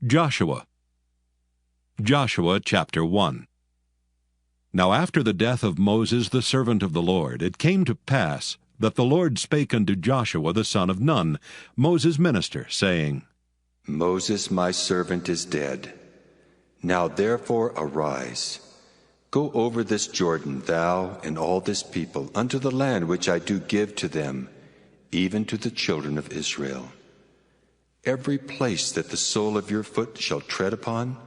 Joshua chapter 1. Now after the death of Moses the servant of the Lord, it came to pass that the Lord spake unto Joshua the son of Nun, Moses' minister, saying, Moses my servant is dead. Now therefore arise, go over this Jordan, thou and all this people, unto the land which I do give to them, even to the children of Israel. Every place that the sole of your foot shall tread upon,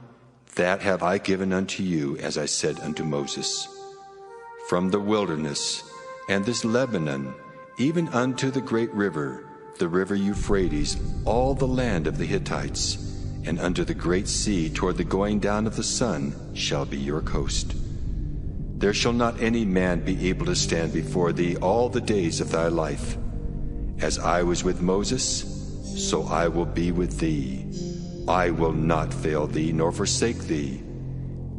that have I given unto you, as I said unto Moses. From the wilderness and this Lebanon, even unto the great river, the river Euphrates, all the land of the Hittites, and unto the great sea toward the going down of the sun shall be your coast. There shall not any man be able to stand before thee all the days of thy life. As I was with Moses, so I will be with thee. I will not fail thee nor forsake thee.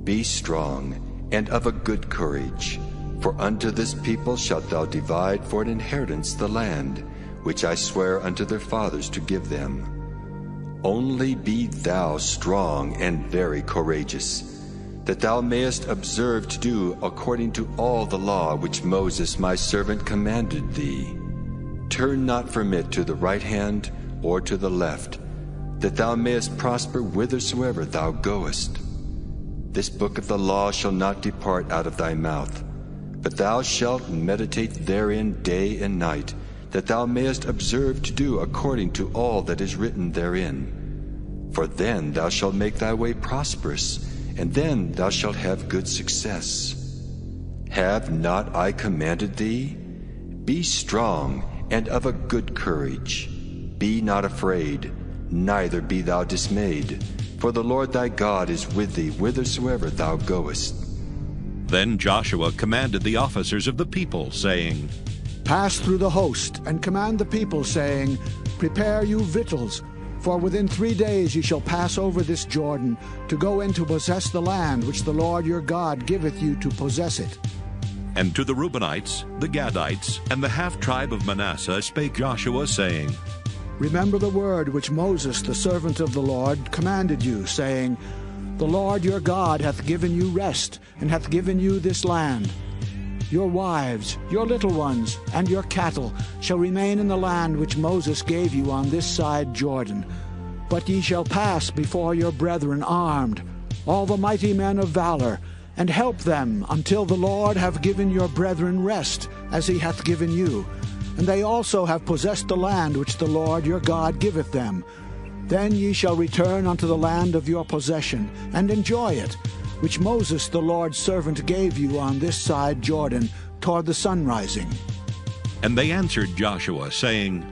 Be strong and of a good courage, for unto this people shalt thou divide for an inheritance the land, which I swear unto their fathers to give them. Only be thou strong and very courageous, that thou mayest observe to do according to all the law which Moses my servant commanded thee. Turn not from it to the right hand or to the left, that thou mayest prosper whithersoever thou goest. This book of the law shall not depart out of thy mouth, but thou shalt meditate therein day and night, that thou mayest observe to do according to all that is written therein. For then thou shalt make thy way prosperous, and then thou shalt have good success. Have not I commanded thee? Be strong and of a good courage. Be not afraid, neither be thou dismayed, for the Lord thy God is with thee whithersoever thou goest. Then Joshua commanded the officers of the people, saying, Pass through the host, and command the people, saying, Prepare you victuals, for within 3 days ye shall pass over this Jordan, to go in to possess the land which the Lord your God giveth you to possess it. And to the Reubenites, the Gadites, and the half-tribe of Manasseh spake Joshua, saying, Remember the word which Moses the servant of the Lord commanded you, saying, The Lord your God hath given you rest, and hath given you this land. Your wives, your little ones, and your cattle shall remain in the land which Moses gave you on this side Jordan. But ye shall pass before your brethren armed, all the mighty men of valor, and help them until the Lord have given your brethren rest, as he hath given you. And they also have possessed the land which the Lord your God giveth them. Then ye shall return unto the land of your possession, and enjoy it, which Moses the Lord's servant gave you on this side Jordan, toward the sunrising. And they answered Joshua, saying,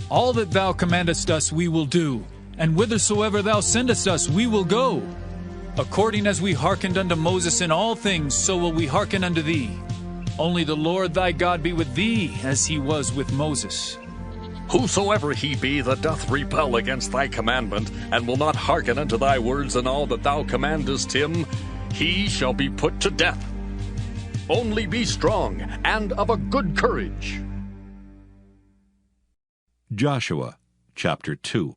All that thou commandest us we will do, and whithersoever thou sendest us we will go. According as we hearkened unto Moses in all things, so will we hearken unto thee. Only the Lord thy God be with thee, as he was with Moses. Whosoever he be that doth rebel against thy commandment, and will not hearken unto thy words in all that thou commandest him, he shall be put to death. Only be strong and of a good courage. Joshua chapter 2.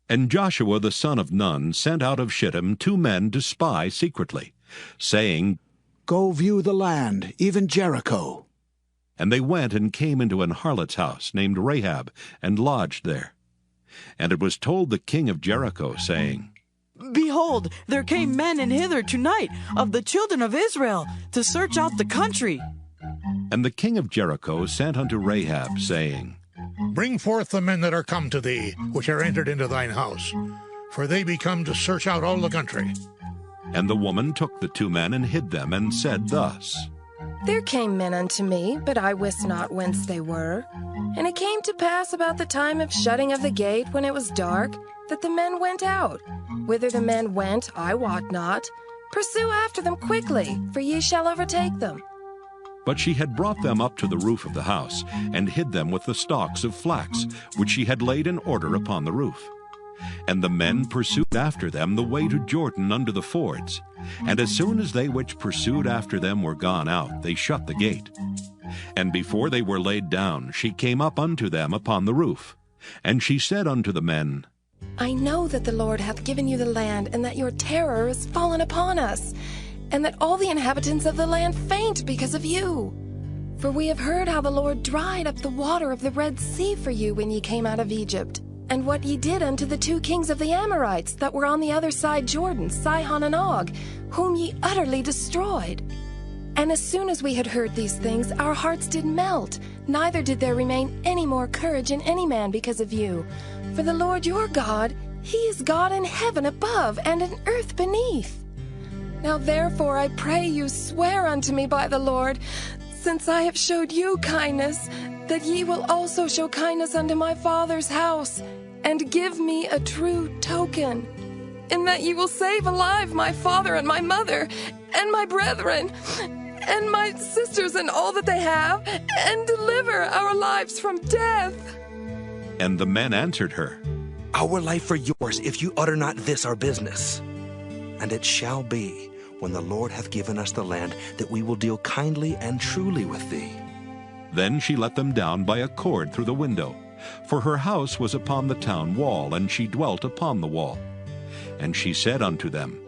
And Joshua the son of Nun sent out of Shittim 2 men to spy secretly, saying, Go view the land, even Jericho. And they went and came into an harlot's house named Rahab, and lodged there. And it was told the king of Jericho, saying, Behold, there came men in hither tonight of the children of Israel to search out the country. And the king of Jericho sent unto Rahab, saying, Bring forth the men that are come to thee, which are entered into thine house, for they be come to search out all the country. And the woman took the 2 men and hid them, and said thus, There came men unto me, but I wist not whence they were. And it came to pass about the time of shutting of the gate, when it was dark, that the men went out. Whither the men went, I wot not. Pursue after them quickly, for ye shall overtake them. But she had brought them up to the roof of the house, and hid them with the stalks of flax, which she had laid in order upon the roof. And the men pursued after them the way to Jordan under the fords. And as soon as they which pursued after them were gone out, they shut the gate. And before they were laid down, she came up unto them upon the roof. And she said unto the men, I know that the Lord hath given you the land, and that your terror is fallen upon us, and that all the inhabitants of the land faint because of you. For we have heard how the Lord dried up the water of the Red Sea for you when ye came out of Egypt, and what ye did unto the 2 kings of the Amorites that were on the other side Jordan, Sihon and Og, whom ye utterly destroyed. And as soon as we had heard these things, our hearts did melt, neither did there remain any more courage in any man because of you. For the Lord your God, he is God in heaven above and in earth beneath. Now therefore I pray you, swear unto me by the Lord, since I have showed you kindness, that ye will also show kindness unto my father's house, and give me a true token, in that ye will save alive my father and my mother, and my brethren, and my sisters and all that they have, and deliver our lives from death. And the men answered her, Our life for yours, if you utter not this our business. And it shall be, when the Lord hath given us the land, that we will deal kindly and truly with thee. Then she let them down by a cord through the window, for her house was upon the town wall, and she dwelt upon the wall. And she said unto them,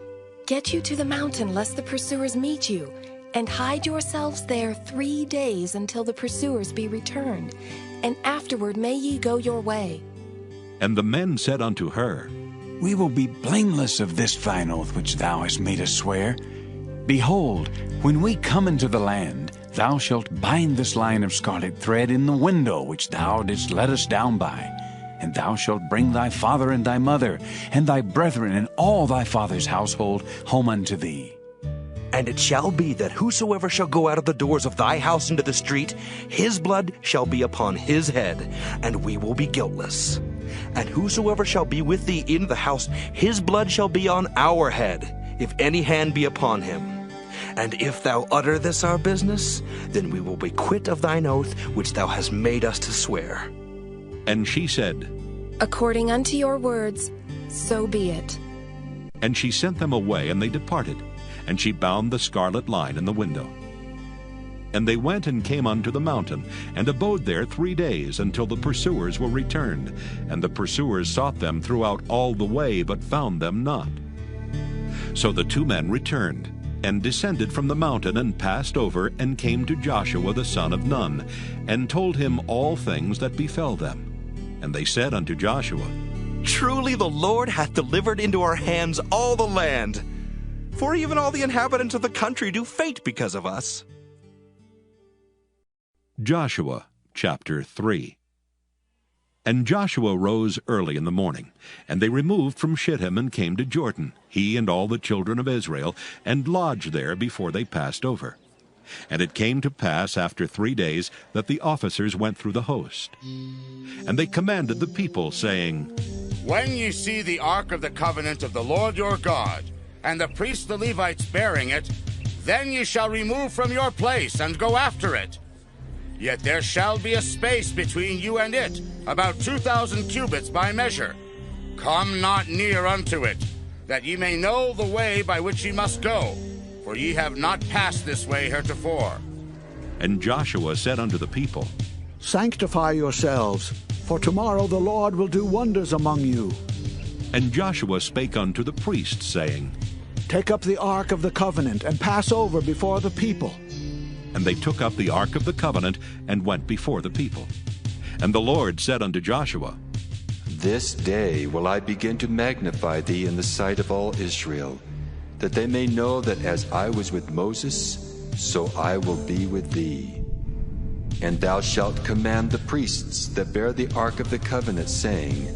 Get you to the mountain, lest the pursuers meet you, and hide yourselves there 3 days until the pursuers be returned, and afterward may ye go your way. And the men said unto her, We will be blameless of this thine oath which thou hast made us swear. Behold, when we come into the land, thou shalt bind this line of scarlet thread in the window which thou didst let us down by, and thou shalt bring thy father and thy mother, and thy brethren and all thy father's household home unto thee. And it shall be that whosoever shall go out of the doors of thy house into the street, his blood shall be upon his head, and we will be guiltless. And whosoever shall be with thee in the house, his blood shall be on our head, if any hand be upon him. And if thou utter this our business, then we will be quit of thine oath which thou hast made us to swear. And she said, According unto your words, so be it. And she sent them away, and they departed. And she bound the scarlet line in the window. And they went and came unto the mountain, and abode there 3 days, until the pursuers were returned. And the pursuers sought them throughout all the way, but found them not. So the 2 men returned, and descended from the mountain, and passed over, and came to Joshua the son of Nun, and told him all things that befell them. And they said unto Joshua, Truly the Lord hath delivered into our hands all the land, for even all the inhabitants of the country do faint because of us. Joshua chapter 3. And Joshua rose early in the morning, and they removed from Shittim and came to Jordan, he and all the children of Israel, and lodged there before they passed over. And it came to pass after 3 days that the officers went through the host. And they commanded the people, saying, When ye see the ark of the covenant of the Lord your God, and the priests the Levites bearing it, then ye shall remove from your place and go after it. Yet there shall be a space between you and it, about 2,000 cubits by measure. Come not near unto it, that ye may know the way by which ye must go, for ye have not passed this way heretofore. And Joshua said unto the people, Sanctify yourselves, for tomorrow the Lord will do wonders among you. And Joshua spake unto the priests, saying, Take up the ark of the covenant, and pass over before the people. And they took up the ark of the covenant, and went before the people. And the Lord said unto Joshua, This day will I begin to magnify thee in the sight of all Israel, that they may know that as I was with Moses, so I will be with thee. And thou shalt command the priests that bear the ark of the covenant, saying,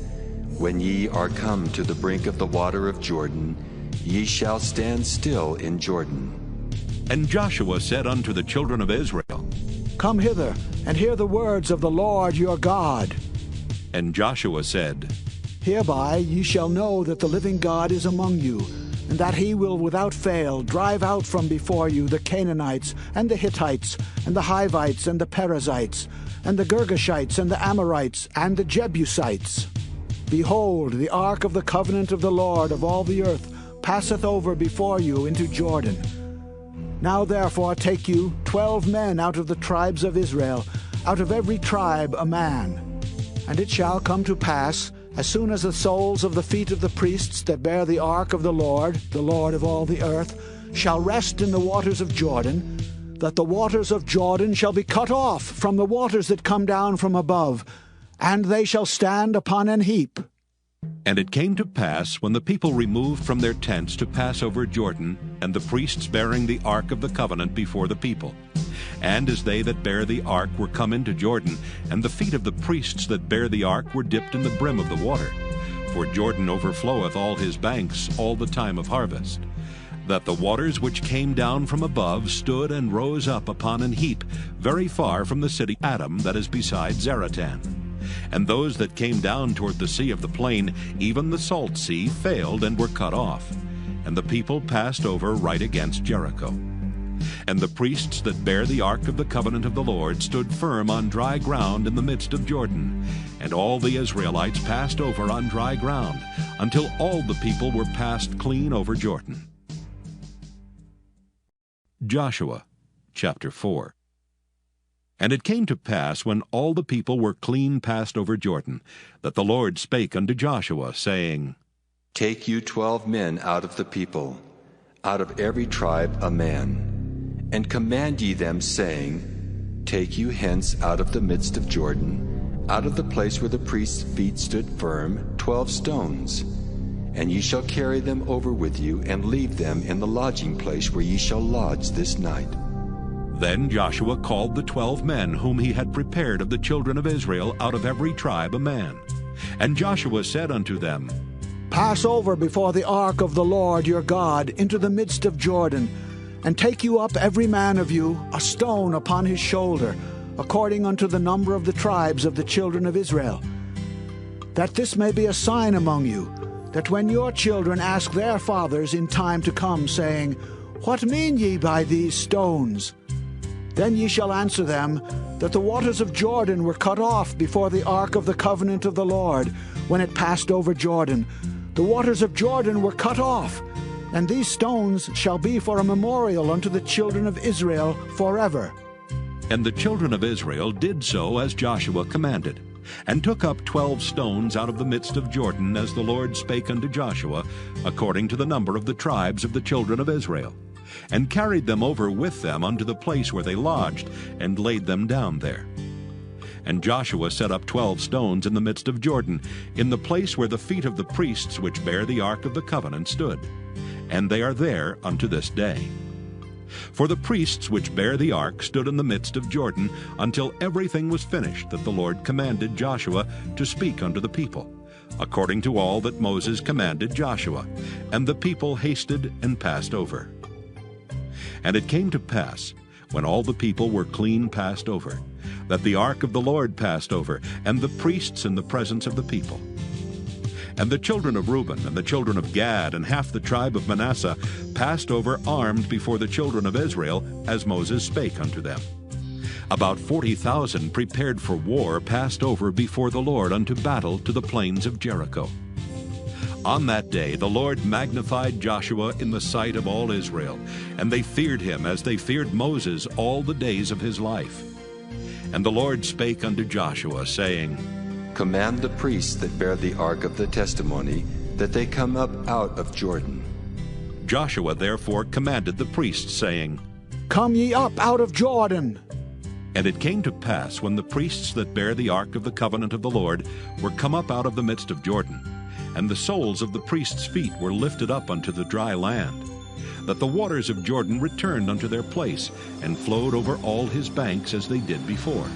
When ye are come to the brink of the water of Jordan, ye shall stand still in Jordan. And Joshua said unto the children of Israel, Come hither, and hear the words of the Lord your God. And Joshua said, Hereby ye shall know that the living God is among you, and that he will without fail drive out from before you the Canaanites, and the Hittites, and the Hivites, and the Perizzites, and the Girgashites, and the Amorites, and the Jebusites. Behold, the ark of the covenant of the Lord of all the earth passeth over before you into Jordan. Now therefore take you 12 men out of the tribes of Israel, out of every tribe a man. And it shall come to pass, as soon as the soles of the feet of the priests that bear the ark of the Lord of all the earth, shall rest in the waters of Jordan, that the waters of Jordan shall be cut off from the waters that come down from above, and they shall stand upon an heap. And it came to pass, when the people removed from their tents to pass over Jordan, and the priests bearing the ark of the covenant before the people, and as they that bear the ark were come into Jordan, and the feet of the priests that bear the ark were dipped in the brim of the water, for Jordan overfloweth all his banks all the time of harvest, that the waters which came down from above stood and rose up upon an heap very far from the city Adam that is beside Zaratan. And those that came down toward the sea of the plain, even the salt sea, failed and were cut off. And the people passed over right against Jericho. And the priests that bear the ark of the covenant of the Lord stood firm on dry ground in the midst of Jordan. And all the Israelites passed over on dry ground, until all the people were passed clean over Jordan. Joshua chapter 4. And it came to pass, when all the people were clean passed over Jordan, that the Lord spake unto Joshua, saying, Take you 12 men out of the people, out of every tribe a man, and command ye them, saying, Take you hence out of the midst of Jordan, out of the place where the priest's feet stood firm, 12 stones. And ye shall carry them over with you, and leave them in the lodging place where ye shall lodge this night. Then Joshua called the 12 men whom he had prepared of the children of Israel out of every tribe a man. And Joshua said unto them, Pass over before the ark of the Lord your God into the midst of Jordan, and take you up every man of you a stone upon his shoulder, according unto the number of the tribes of the children of Israel, that this may be a sign among you, that when your children ask their fathers in time to come, saying, What mean ye by these stones? Then ye shall answer them, that the waters of Jordan were cut off before the ark of the covenant of the Lord, when it passed over Jordan. The waters of Jordan were cut off, and these stones shall be for a memorial unto the children of Israel forever. And the children of Israel did so as Joshua commanded, and took up 12 stones out of the midst of Jordan, as the Lord spake unto Joshua, according to the number of the tribes of the children of Israel, and carried them over with them unto the place where they lodged, and laid them down there. And Joshua set up 12 stones in the midst of Jordan, in the place where the feet of the priests which bear the ark of the covenant stood, and they are there unto this day. For the priests which bear the ark stood in the midst of Jordan, until everything was finished that the Lord commanded Joshua to speak unto the people, according to all that Moses commanded Joshua. And the people hasted and passed over. And it came to pass, when all the people were clean passed over, that the ark of the Lord passed over, and the priests in the presence of the people. And the children of Reuben and the children of Gad and half the tribe of Manasseh passed over armed before the children of Israel, as Moses spake unto them. About 40,000 prepared for war passed over before the Lord unto battle to the plains of Jericho. On that day the Lord magnified Joshua in the sight of all Israel, and they feared him as they feared Moses all the days of his life. And the Lord spake unto Joshua, saying, Command the priests that bear the ark of the testimony, that they come up out of Jordan. Joshua therefore commanded the priests, saying, Come ye up out of Jordan. And it came to pass, when the priests that bear the ark of the covenant of the Lord were come up out of the midst of Jordan, and the soles of the priests' feet were lifted up unto the dry land, that the waters of Jordan returned unto their place, and flowed over all his banks as they did before.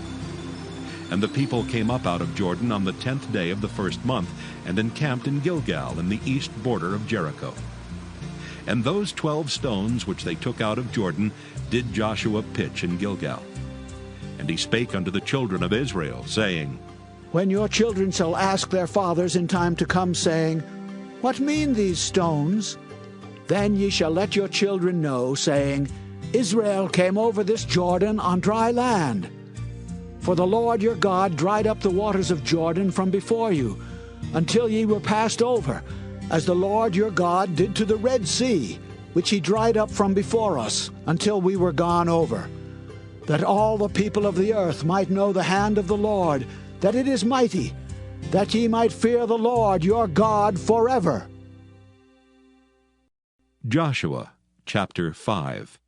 And the people came up out of Jordan on the 10th day of the first month, and encamped in Gilgal in the east border of Jericho. And those 12 stones which they took out of Jordan did Joshua pitch in Gilgal. And he spake unto the children of Israel, saying, When your children shall ask their fathers in time to come, saying, What mean these stones? Then ye shall let your children know, saying, Israel came over this Jordan on dry land. For the Lord your God dried up the waters of Jordan from before you, until ye were passed over, as the Lord your God did to the Red Sea, which he dried up from before us, until we were gone over, that all the people of the earth might know the hand of the Lord, that it is mighty, that ye might fear the Lord your God forever. Joshua chapter 5.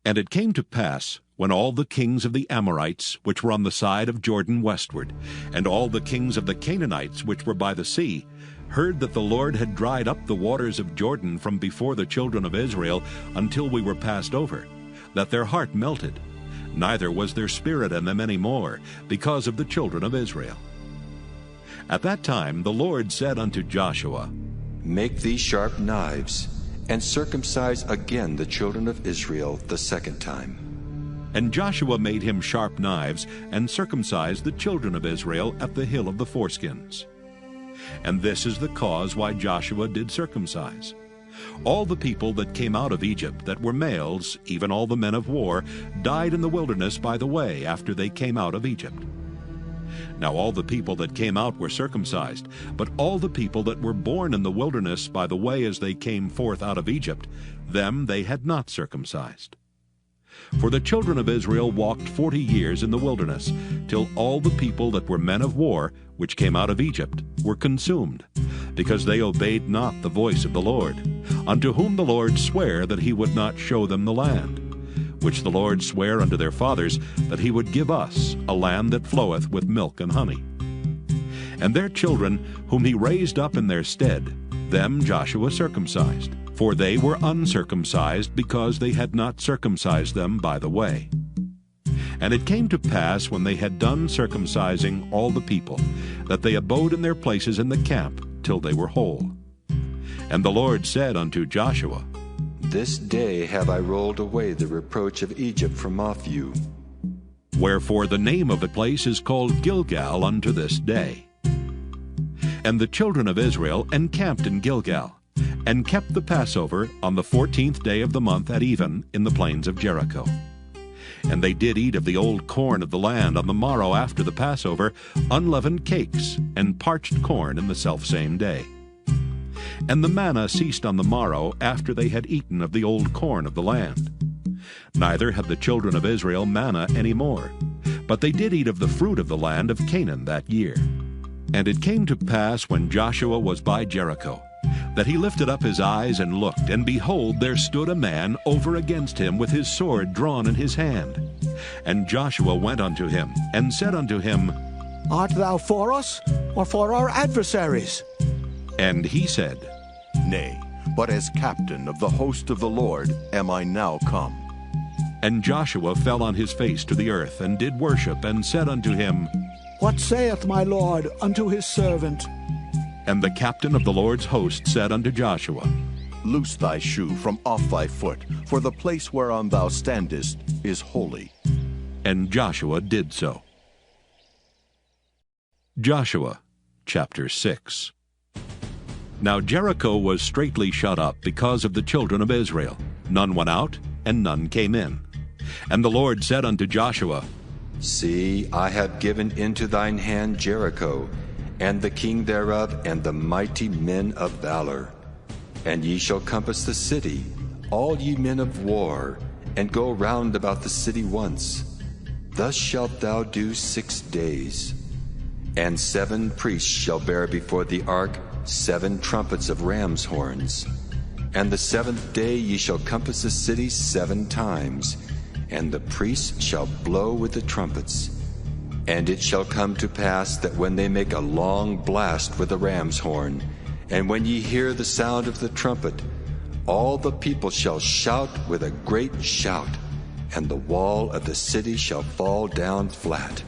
And it came to pass, when all the kings of the Amorites, which were on the side of Jordan westward, and all the kings of the Canaanites, which were by the sea, heard that the Lord had dried up the waters of Jordan from before the children of Israel until we were passed over, that their heart melted, neither was there spirit in them any more, because of the children of Israel. At that time the Lord said unto Joshua, Make thee sharp knives, and circumcise again the children of Israel the second time. And Joshua made him sharp knives, and circumcised the children of Israel at the hill of the foreskins. And this is the cause why Joshua did circumcise. All the people that came out of Egypt that were males, even all the men of war, died in the wilderness by the way after they came out of Egypt. Now all the people that came out were circumcised, but all the people that were born in the wilderness by the way as they came forth out of Egypt, them they had not circumcised. For the children of Israel walked 40 years in the wilderness, till all the people that were men of war, which came out of Egypt, were consumed, because they obeyed not the voice of the Lord, unto whom the Lord sware that he would not show them the land, which the Lord sware unto their fathers, that he would give us a land that floweth with milk and honey. And their children, whom he raised up in their stead, them Joshua circumcised, for they were uncircumcised, because they had not circumcised them by the way. And it came to pass, when they had done circumcising all the people, that they abode in their places in the camp till they were whole. And the Lord said unto Joshua, This day have I rolled away the reproach of Egypt from off you. Wherefore the name of the place is called Gilgal unto this day. And the children of Israel encamped in Gilgal, and kept the Passover on the 14th day of the month at even in the plains of Jericho. And they did eat of the old corn of the land on the morrow after the Passover, unleavened cakes, and parched corn in the selfsame day. And the manna ceased on the morrow after they had eaten of the old corn of the land. Neither had the children of Israel manna any more, but they did eat of the fruit of the land of Canaan that year. And it came to pass, when Joshua was by Jericho, that he lifted up his eyes and looked, and behold, there stood a man over against him with his sword drawn in his hand. And Joshua went unto him, and said unto him, Art thou for us, or for our adversaries? And he said, Nay, but as captain of the host of the Lord am I now come. And Joshua fell on his face to the earth, and did worship, and said unto him, What saith my Lord unto his servant? And the captain of the Lord's host said unto Joshua, Loose thy shoe from off thy foot, for the place whereon thou standest is holy. And Joshua did so. Joshua chapter 6. Now Jericho was straitly shut up because of the children of Israel. None went out, and none came in. And the Lord said unto Joshua, See, I have given into thine hand Jericho, and the king thereof, and the mighty men of valor. And ye shall compass the city, all ye men of war, and go round about the city once. Thus shalt thou do 6 days. And 7 priests shall bear before the ark 7 trumpets of ram's horns. And the 7th day ye shall compass the city 7 times, and the priests shall blow with the trumpets. And it shall come to pass that when they make a long blast with the ram's horn, and when ye hear the sound of the trumpet, all the people shall shout with a great shout, and the wall of the city shall fall down flat,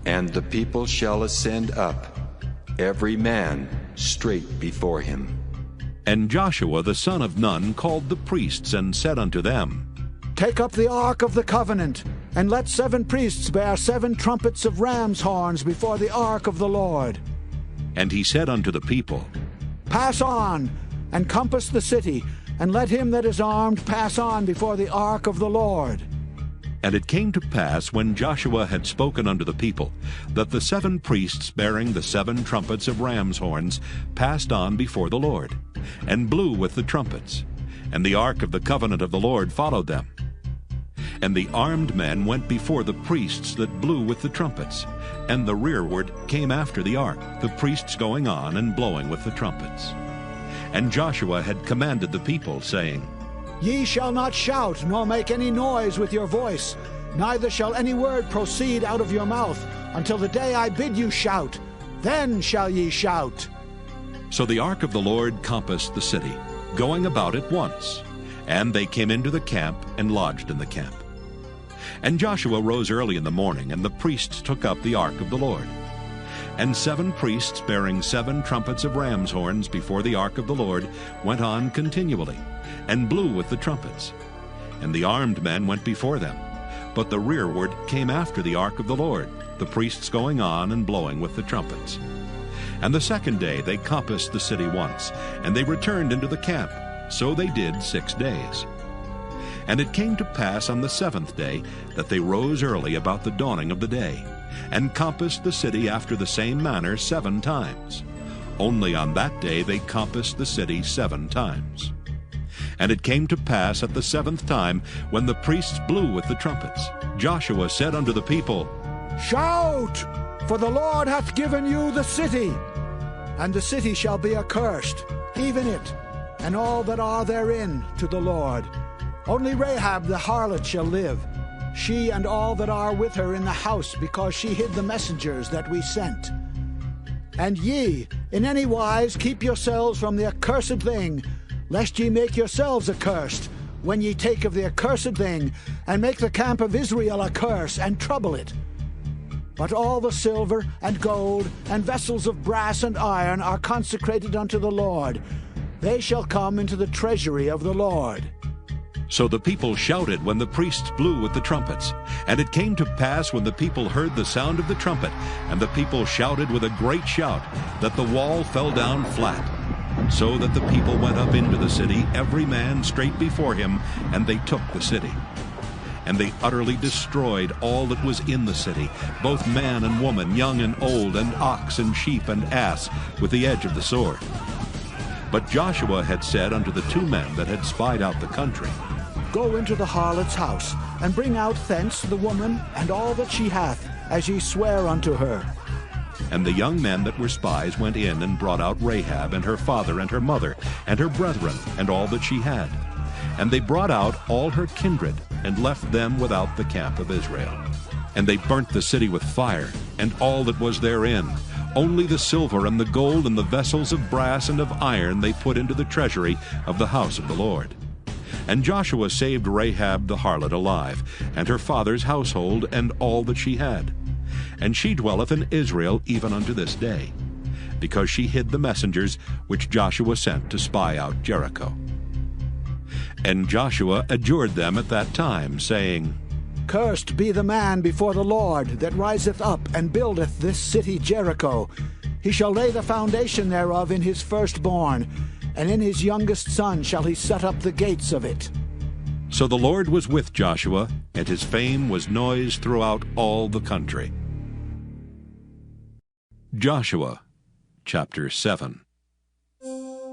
and the people shall ascend up, every man straight before him. And Joshua the son of Nun called the priests, and said unto them, Take up the ark of the covenant, and let 7 priests bear 7 trumpets of ram's horns before the ark of the Lord. And he said unto the people, Pass on, and compass the city, and let him that is armed pass on before the ark of the Lord. And it came to pass, when Joshua had spoken unto the people, that the 7 priests bearing the 7 trumpets of ram's horns passed on before the Lord, and blew with the trumpets. And the ark of the covenant of the Lord followed them. And the armed men went before the priests that blew with the trumpets, and the rearward came after the ark, the priests going on and blowing with the trumpets. And Joshua had commanded the people, saying, Ye shall not shout, nor make any noise with your voice, neither shall any word proceed out of your mouth, until the day I bid you shout. Then shall ye shout. So the ark of the Lord compassed the city, going about it once. And they came into the camp and lodged in the camp. And Joshua rose early in the morning, and the priests took up the ark of the Lord. And 7 priests bearing 7 trumpets of ram's horns before the ark of the Lord went on continually, and blew with the trumpets. And the armed men went before them, but the rearward came after the ark of the Lord, the priests going on and blowing with the trumpets. And the second day they compassed the city once, and they returned into the camp. So they did 6 days. And it came to pass on the 7th day that they rose early about the dawning of the day, and compassed the city after the same manner 7 times. Only on that day they compassed the city 7 times. And it came to pass at the 7th time, when the priests blew with the trumpets, Joshua said unto the people, Shout, for the Lord hath given you the city. And the city shall be accursed, even it, and all that are therein, to the Lord. Only Rahab the harlot shall live, she and all that are with her in the house, because she hid the messengers that we sent. And ye, in any wise, keep yourselves from the accursed thing, lest ye make yourselves accursed, when ye take of the accursed thing, and make the camp of Israel a curse, and trouble it. But all the silver and gold and vessels of brass and iron are consecrated unto the Lord. They shall come into the treasury of the Lord. So the people shouted when the priests blew with the trumpets. And it came to pass, when the people heard the sound of the trumpet, and the people shouted with a great shout, that the wall fell down flat. So that the people went up into the city, every man straight before him, and they took the city. And they utterly destroyed all that was in the city, both man and woman, young and old, and ox and sheep and ass, with the edge of the sword. But Joshua had said unto the 2 men that had spied out the country, Go into the harlot's house, and bring out thence the woman and all that she hath, as ye swear unto her. And the young men that were spies went in and brought out Rahab and her father and her mother and her brethren and all that she had. And they brought out all her kindred, and left them without the camp of Israel. And they burnt the city with fire, and all that was therein. Only the silver and the gold and the vessels of brass and of iron they put into the treasury of the house of the Lord. And Joshua saved Rahab the harlot alive, and her father's household, and all that she had. And she dwelleth in Israel even unto this day, because she hid the messengers which Joshua sent to spy out Jericho. And Joshua adjured them at that time, saying, Cursed be the man before the Lord, that riseth up and buildeth this city Jericho. He shall lay the foundation thereof in his firstborn, and in his youngest son shall he set up the gates of it. So the Lord was with Joshua, and his fame was noised throughout all the country. Joshua chapter 7.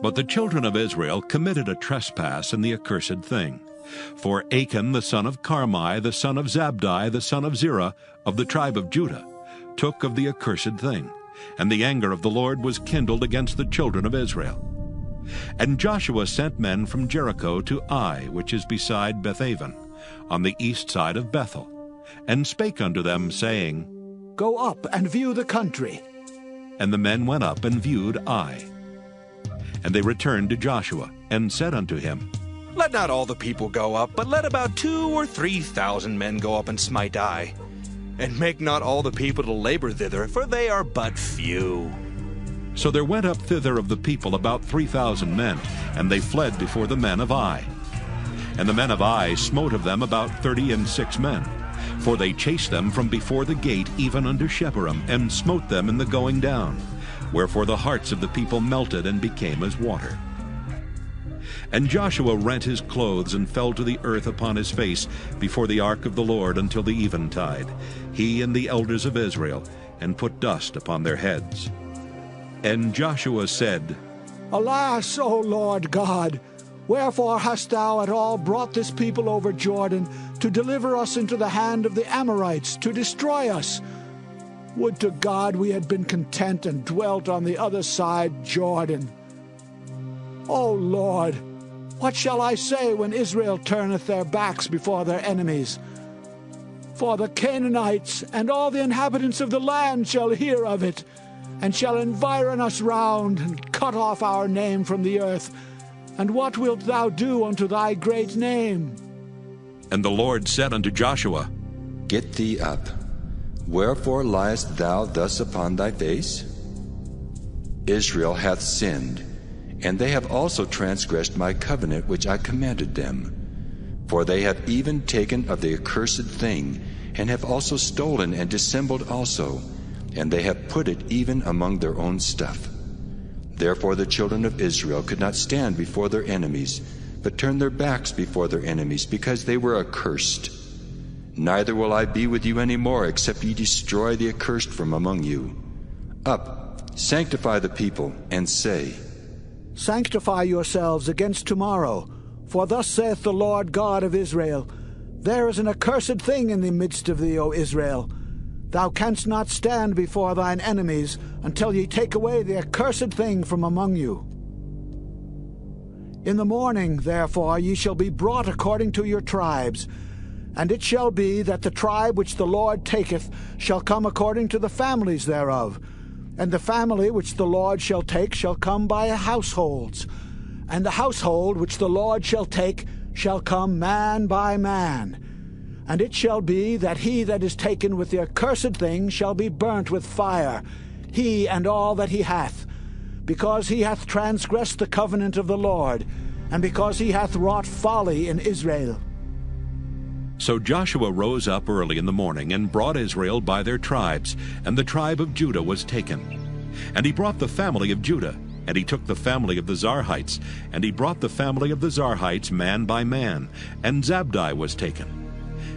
But the children of Israel committed a trespass in the accursed thing. For Achan the son of Carmi, the son of Zabdi, the son of Zerah, of the tribe of Judah, took of the accursed thing, and the anger of the Lord was kindled against the children of Israel. And Joshua sent men from Jericho to Ai, which is beside Bethaven, on the east side of Bethel, and spake unto them, saying, Go up and view the country. And the men went up and viewed Ai. And they returned to Joshua, and said unto him, Let not all the people go up, but let about 2,000 or 3,000 men go up and smite Ai. And make not all the people to labor thither, for they are but few. So there went up thither of the people about 3,000 men, and they fled before the men of Ai. And the men of Ai smote of them about 36 men, for they chased them from before the gate even unto Shebarim, and smote them in the going down. Wherefore the hearts of the people melted and became as water. And Joshua rent his clothes and fell to the earth upon his face before the ark of the Lord until the eventide, he and the elders of Israel, and put dust upon their heads. And Joshua said, Alas, O Lord God, wherefore hast thou at all brought this people over Jordan, to deliver us into the hand of the Amorites, to destroy us? Would to God we had been content and dwelt on the other side Jordan. O Lord, what shall I say when Israel turneth their backs before their enemies? For the Canaanites and all the inhabitants of the land shall hear of it, and shall environ us round, and cut off our name from the earth. And what wilt thou do unto thy great name? And the Lord said unto Joshua, Get thee up. Wherefore liest thou thus upon thy face? Israel hath sinned, and they have also transgressed my covenant which I commanded them. For they have even taken of the accursed thing, and have also stolen and dissembled also, and they have put it even among their own stuff. Therefore the children of Israel could not stand before their enemies, but turned their backs before their enemies, because they were accursed. Neither will I be with you any more, except ye destroy the accursed from among you. Up, sanctify the people, and say, Sanctify yourselves against tomorrow, for thus saith the Lord God of Israel, There is an accursed thing in the midst of thee, O Israel. Thou canst not stand before thine enemies until ye take away the accursed thing from among you. In the morning, therefore, ye shall be brought according to your tribes. And it shall be that the tribe which the Lord taketh shall come according to the families thereof. And the family which the Lord shall take shall come by households. And the household which the Lord shall take shall come man by man. And it shall be that he that is taken with the accursed thing shall be burnt with fire, he and all that he hath, because he hath transgressed the covenant of the Lord, and because he hath wrought folly in Israel. So Joshua rose up early in the morning, and brought Israel by their tribes, and the tribe of Judah was taken. And he brought the family of Judah, and he took the family of the Zarhites, and he brought the family of the Zarhites man by man, and Zabdi was taken.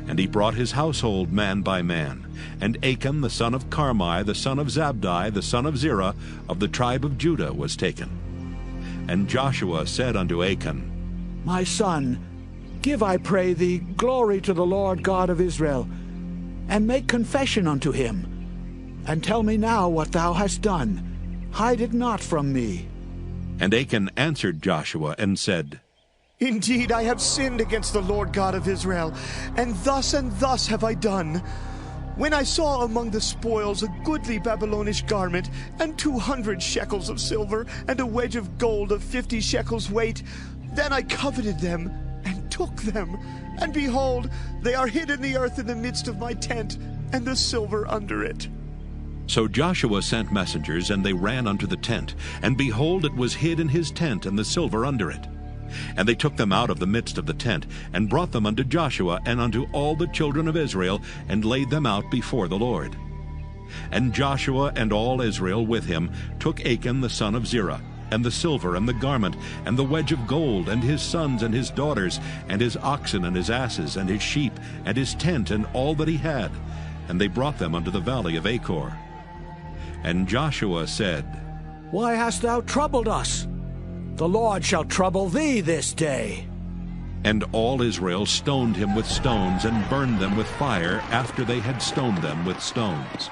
And he brought his household man by man. And Achan the son of Carmi, the son of Zabdi, the son of Zerah, of the tribe of Judah, was taken. And Joshua said unto Achan, My son, give, I pray thee, glory to the Lord God of Israel, and make confession unto him. And tell me now what thou hast done. Hide it not from me. And Achan answered Joshua and said, Indeed, I have sinned against the Lord God of Israel, and thus have I done. When I saw among the spoils a goodly Babylonish garment, and 200 shekels of silver, and a wedge of gold of 50 shekels weight, then I coveted them, and took them. And behold, they are hid in the earth in the midst of my tent, and the silver under it. So Joshua sent messengers, and they ran unto the tent, and behold, it was hid in his tent, and the silver under it. And they took them out of the midst of the tent, and brought them unto Joshua and unto all the children of Israel, and laid them out before the Lord. And Joshua and all Israel with him took Achan the son of Zerah, and the silver, and the garment, and the wedge of gold, and his sons and his daughters, and his oxen and his asses, and his sheep, and his tent, and all that he had. And they brought them unto the valley of Achor. And Joshua said, Why hast thou troubled us? The Lord shall trouble thee this day. And all Israel stoned him with stones, and burned them with fire, after they had stoned them with stones.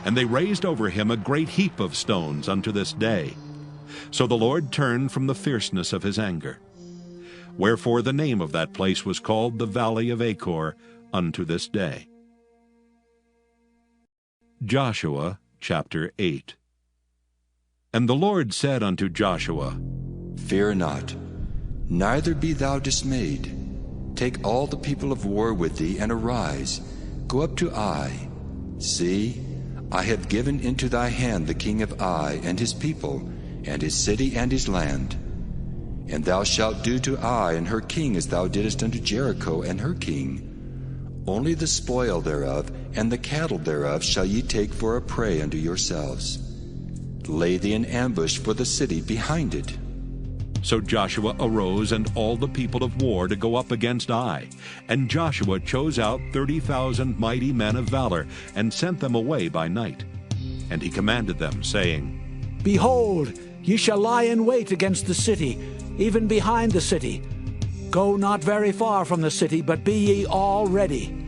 And they raised over him a great heap of stones unto this day. So the Lord turned from the fierceness of his anger. Wherefore the name of that place was called the Valley of Achor unto this day. Joshua chapter 8. And the Lord said unto Joshua, Fear not, neither be thou dismayed. Take all the people of war with thee, and arise, go up to Ai. See, I have given into thy hand the king of Ai, and his people, and his city, and his land. And thou shalt do to Ai and her king as thou didst unto Jericho and her king. Only the spoil thereof and the cattle thereof shall ye take for a prey unto yourselves. Lay thee in ambush for the city behind it. So Joshua arose, and all the people of war, to go up against Ai. And Joshua chose out 30,000 mighty men of valor, and sent them away by night. And he commanded them, saying, Behold, ye shall lie in wait against the city, even behind the city. Go not very far from the city, but be ye all ready.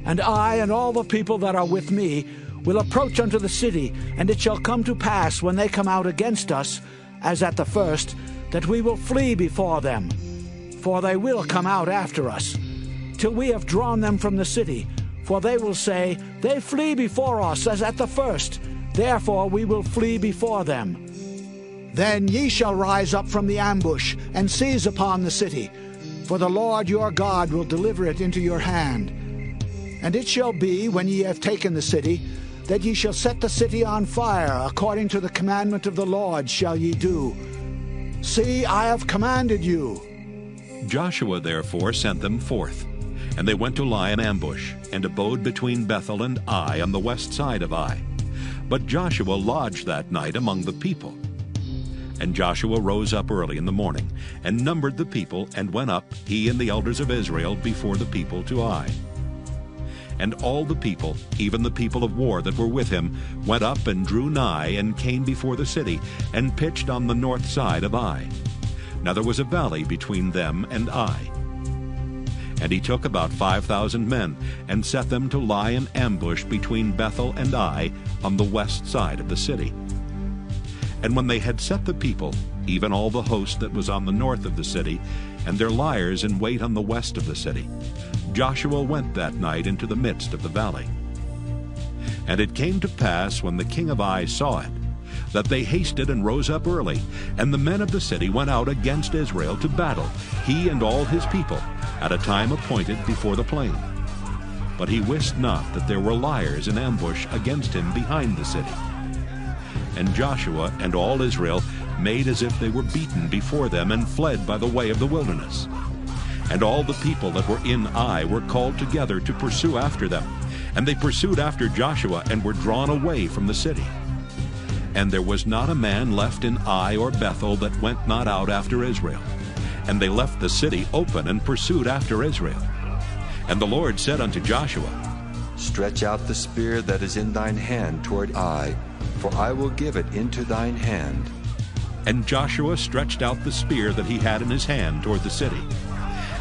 And I and all the people that are with me will approach unto the city, and it shall come to pass when they come out against us, as at the first, that we will flee before them. For they will come out after us, till we have drawn them from the city. For they will say, They flee before us as at the first, therefore we will flee before them. Then ye shall rise up from the ambush, and seize upon the city, for the Lord your God will deliver it into your hand. And it shall be, when ye have taken the city, that ye shall set the city on fire, according to the commandment of the Lord shall ye do. See, I have commanded you. Joshua therefore sent them forth, and they went to lie in ambush, and abode between Bethel and Ai on the west side of Ai. But Joshua lodged that night among the people. And Joshua rose up early in the morning, and numbered the people, and went up, he and the elders of Israel, before the people to Ai. And all the people, even the people of war that were with him, went up and drew nigh, and came before the city, and pitched on the north side of Ai. Now there was a valley between them and Ai. And he took about 5,000 men, and set them to lie in ambush between Bethel and Ai, on the west side of the city. And when they had set the people, even all the host that was on the north of the city, and their liers in wait on the west of the city, Joshua went that night into the midst of the valley. And it came to pass, when the king of Ai saw it, that they hasted and rose up early, and the men of the city went out against Israel to battle, he and all his people, at a time appointed before the plain. But he wist not that there were liers in ambush against him behind the city. And Joshua and all Israel made as if they were beaten before them, and fled by the way of the wilderness. And all the people that were in Ai were called together to pursue after them. And they pursued after Joshua, and were drawn away from the city. And there was not a man left in Ai or Bethel that went not out after Israel. And they left the city open, and pursued after Israel. And the Lord said unto Joshua, Stretch out the spear that is in thine hand toward Ai, for I will give it into thine hand. And Joshua stretched out the spear that he had in his hand toward the city.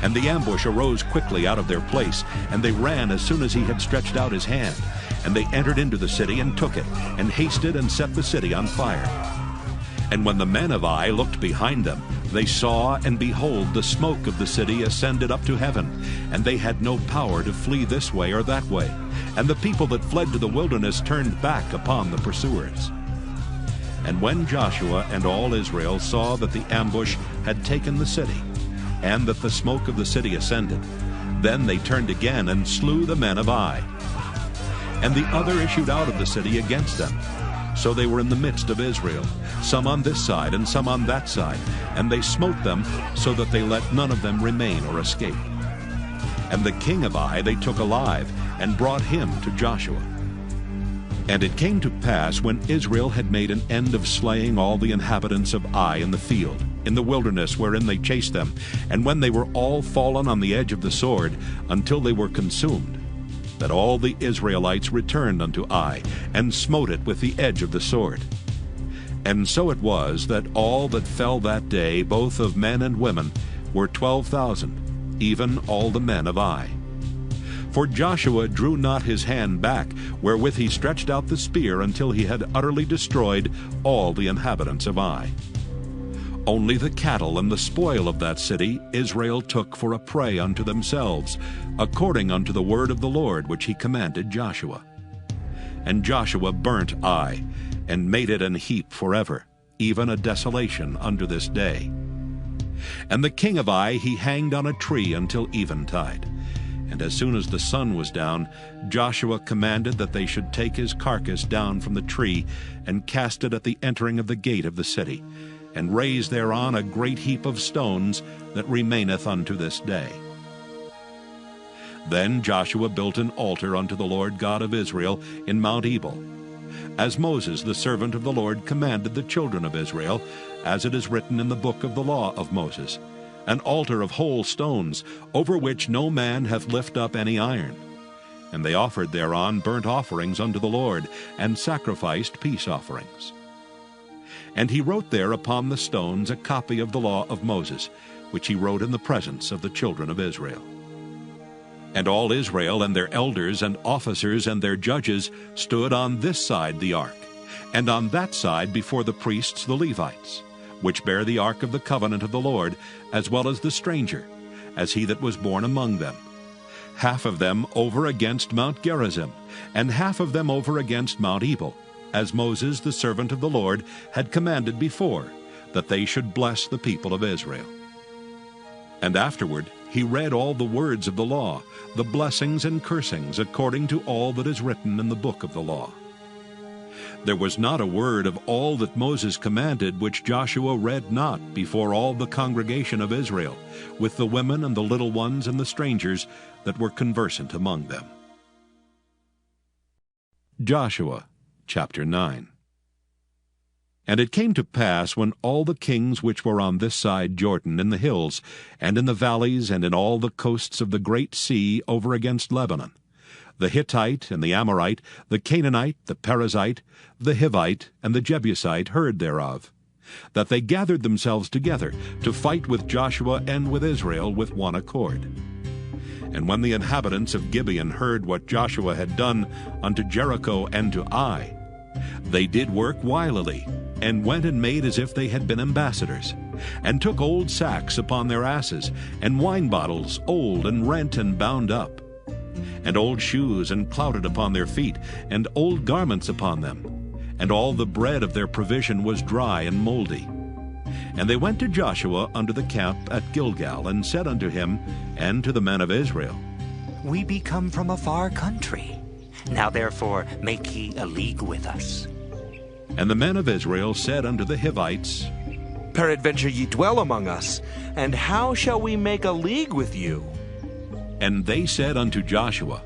And the ambush arose quickly out of their place, and they ran as soon as he had stretched out his hand. And they entered into the city, and took it, and hasted and set the city on fire. And when the men of Ai looked behind them, they saw, and behold, the smoke of the city ascended up to heaven, and they had no power to flee this way or that way. And the people that fled to the wilderness turned back upon the pursuers. And when Joshua and all Israel saw that the ambush had taken the city, and that the smoke of the city ascended, then they turned again, and slew the men of Ai. And the other issued out of the city against them. So they were in the midst of Israel, some on this side and some on that side, and they smote them, so that they let none of them remain or escape. And the king of Ai they took alive, and brought him to Joshua. And it came to pass, when Israel had made an end of slaying all the inhabitants of Ai in the field, in the wilderness wherein they chased them, and when they were all fallen on the edge of the sword, until they were consumed, that all the Israelites returned unto Ai, and smote it with the edge of the sword. And so it was, that all that fell that day, both of men and women, were 12,000, even all the men of Ai. For Joshua drew not his hand back, wherewith he stretched out the spear, until he had utterly destroyed all the inhabitants of Ai. Only the cattle and the spoil of that city Israel took for a prey unto themselves, according unto the word of the Lord which he commanded Joshua. And Joshua burnt Ai, and made it an heap forever, even a desolation unto this day. And the king of Ai he hanged on a tree until eventide. And as soon as the sun was down, Joshua commanded that they should take his carcass down from the tree, and cast it at the entering of the gate of the city, and raise thereon a great heap of stones that remaineth unto this day. Then Joshua built an altar unto the Lord God of Israel in Mount Ebal, as Moses the servant of the Lord commanded the children of Israel, as it is written in the book of the law of Moses, an altar of whole stones, over which no man hath lift up any iron. And they offered thereon burnt offerings unto the Lord, and sacrificed peace offerings. And he wrote there upon the stones a copy of the law of Moses, which he wrote in the presence of the children of Israel. And all Israel and their elders and officers and their judges stood on this side the ark, and on that side before the priests the Levites, which bear the ark of the covenant of the Lord, as well as the stranger, as he that was born among them. Half of them over against Mount Gerizim, and half of them over against Mount Ebal, as Moses the servant of the Lord had commanded before, that they should bless the people of Israel. And afterward he read all the words of the law, the blessings and cursings, according to all that is written in the book of the law. There was not a word of all that Moses commanded which Joshua read not before all the congregation of Israel, with the women and the little ones and the strangers that were conversant among them. Joshua chapter 9. And it came to pass, when all the kings which were on this side Jordan, in the hills, and in the valleys, and in all the coasts of the great sea over against Lebanon, the Hittite and the Amorite, the Canaanite, the Perizzite, the Hivite, and the Jebusite heard thereof, that they gathered themselves together to fight with Joshua and with Israel with one accord. And when the inhabitants of Gibeon heard what Joshua had done unto Jericho and to Ai, they did work wilily, and went and made as if they had been ambassadors, and took old sacks upon their asses, and wine bottles old and rent and bound up, and old shoes and clouted upon their feet, and old garments upon them, and all the bread of their provision was dry and moldy. And they went to Joshua unto the camp at Gilgal, and said unto him and to the men of Israel, We be come from a far country. Now therefore make ye a league with us. And the men of Israel said unto the Hivites, Peradventure ye dwell among us, and how shall we make a league with you? And they said unto Joshua,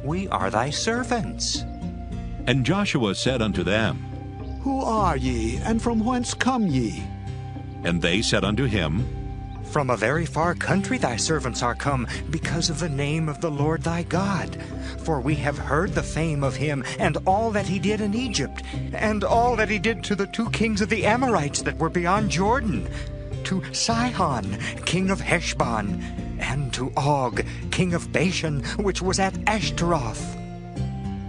We are thy servants. And Joshua said unto them, Who are ye, and from whence come ye? And they said unto him, From a very far country thy servants are come, because of the name of the Lord thy God. For we have heard the fame of him, and all that he did in Egypt, and all that he did to the 2 kings of the Amorites that were beyond Jordan, to Sihon, king of Heshbon, and to Og, king of Bashan, which was at Ashtaroth.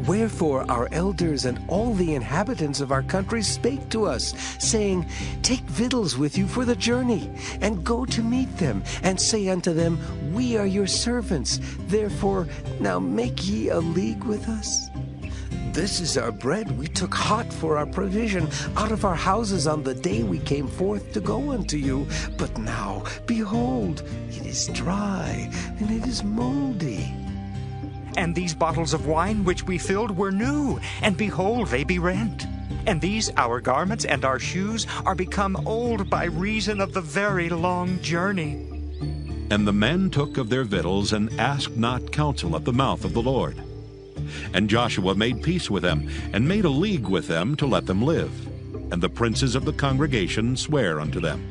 Wherefore our elders and all the inhabitants of our country spake to us, saying, Take victuals with you for the journey, and go to meet them, and say unto them, We are your servants, therefore now make ye a league with us. This is our bread we took hot for our provision out of our houses on the day we came forth to go unto you. But now, behold, it is dry, and it is moldy. And these bottles of wine which we filled were new, and behold, they be rent. And these our garments and our shoes are become old by reason of the very long journey. And the men took of their victuals, and asked not counsel at the mouth of the Lord. And Joshua made peace with them, and made a league with them to let them live. And the princes of the congregation sware unto them.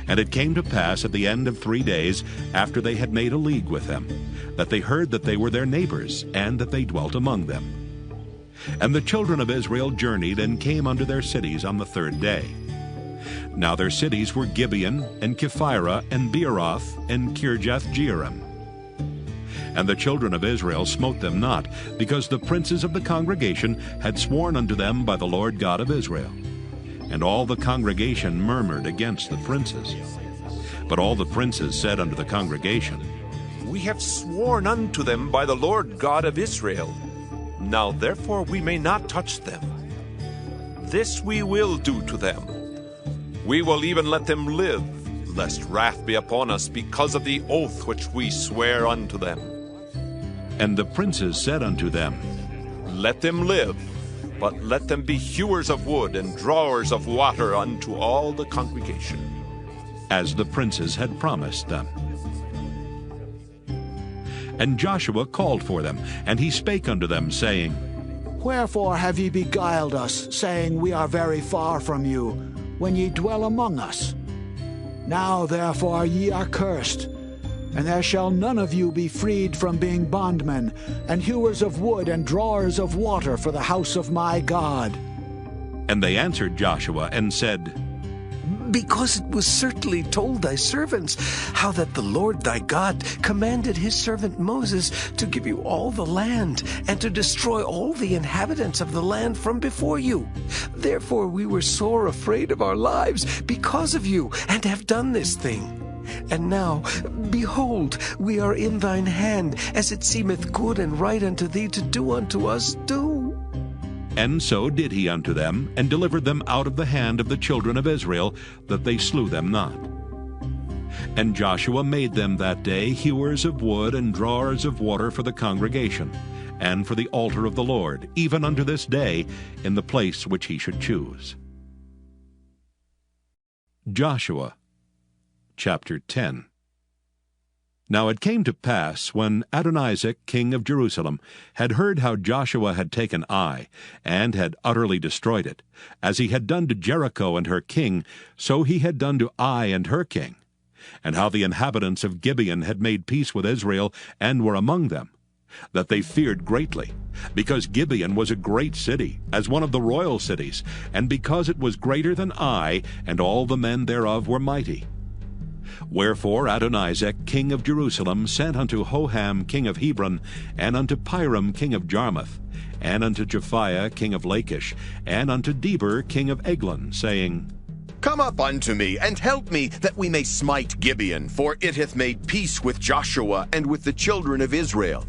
And it came to pass at the end of 3 days, after they had made a league with them, that they heard that they were their neighbors, and that they dwelt among them. And the children of Israel journeyed, and came unto their cities on the 3rd day. Now their cities were Gibeon, and Kephirah, and Beeroth, and Kirjath-jearim. And the children of Israel smote them not, because the princes of the congregation had sworn unto them by the Lord God of Israel. And all the congregation murmured against the princes. But all the princes said unto the congregation, We have sworn unto them by the Lord God of Israel. Now therefore we may not touch them. This we will do to them. We will even let them live, lest wrath be upon us because of the oath which we swear unto them. And the princes said unto them, Let them live, but let them be hewers of wood and drawers of water unto all the congregation. As the princes had promised them. And Joshua called for them, and he spake unto them, saying, Wherefore have ye beguiled us, saying, We are very far from you, when ye dwell among us? Now therefore ye are cursed, and there shall none of you be freed from being bondmen, and hewers of wood and drawers of water for the house of my God. And they answered Joshua, and said, because it was certainly told thy servants how that the Lord thy God commanded his servant Moses to give you all the land and to destroy all the inhabitants of the land from before you. Therefore we were sore afraid of our lives because of you, and have done this thing. And now, behold, we are in thine hand, as it seemeth good and right unto thee to do unto us, do. And so did he unto them, and delivered them out of the hand of the children of Israel, that they slew them not. And Joshua made them that day hewers of wood and drawers of water for the congregation, and for the altar of the Lord, even unto this day, in the place which he should choose. Joshua Chapter 10. Now it came to pass, when Adonizek king of Jerusalem had heard how Joshua had taken Ai, and had utterly destroyed it, as he had done to Jericho and her king, so he had done to Ai and her king, and how the inhabitants of Gibeon had made peace with Israel, and were among them, that they feared greatly, because Gibeon was a great city, as one of the royal cities, and because it was greater than Ai, and all the men thereof were mighty. Wherefore Adonizek king of Jerusalem sent unto Hoham king of Hebron, and unto Piram king of Jarmuth, and unto Japhiah king of Lachish, and unto Deber king of Eglon, saying, Come up unto me, and help me, that we may smite Gibeon, for it hath made peace with Joshua and with the children of Israel.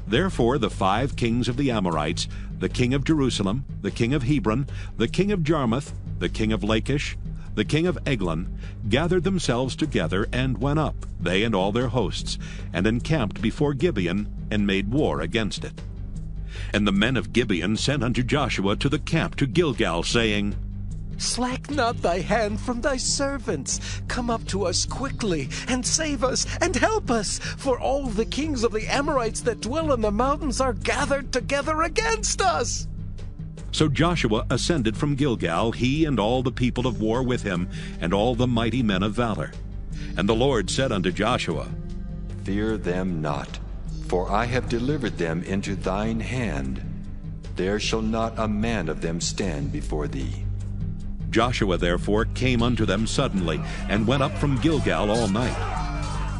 Therefore the 5 kings of the Amorites, the king of Jerusalem, the king of Hebron, the king of Jarmuth, the king of Lachish, the king of Eglon, gathered themselves together, and went up, they and all their hosts, and encamped before Gibeon, and made war against it. And the men of Gibeon sent unto Joshua to the camp to Gilgal, saying, Slack not thy hand from thy servants. Come up to us quickly, and save us, and help us, for all the kings of the Amorites that dwell in the mountains are gathered together against us. So Joshua ascended from Gilgal, he and all the people of war with him, and all the mighty men of valor. And the Lord said unto Joshua, Fear them not, for I have delivered them into thine hand. There shall not a man of them stand before thee. Joshua therefore came unto them suddenly, and went up from Gilgal all night.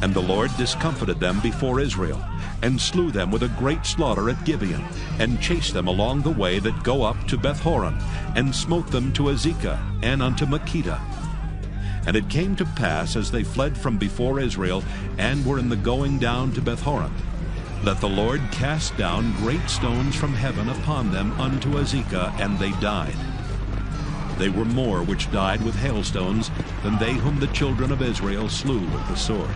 And the Lord discomfited them before Israel, and slew them with a great slaughter at Gibeon, and chased them along the way that go up to Bethhoron, and smote them to Azekah, and unto Makkedah. And it came to pass, as they fled from before Israel, and were in the going down to Bethhoron, that the Lord cast down great stones from heaven upon them unto Azekah, and they died. They were more which died with hailstones than they whom the children of Israel slew with the sword.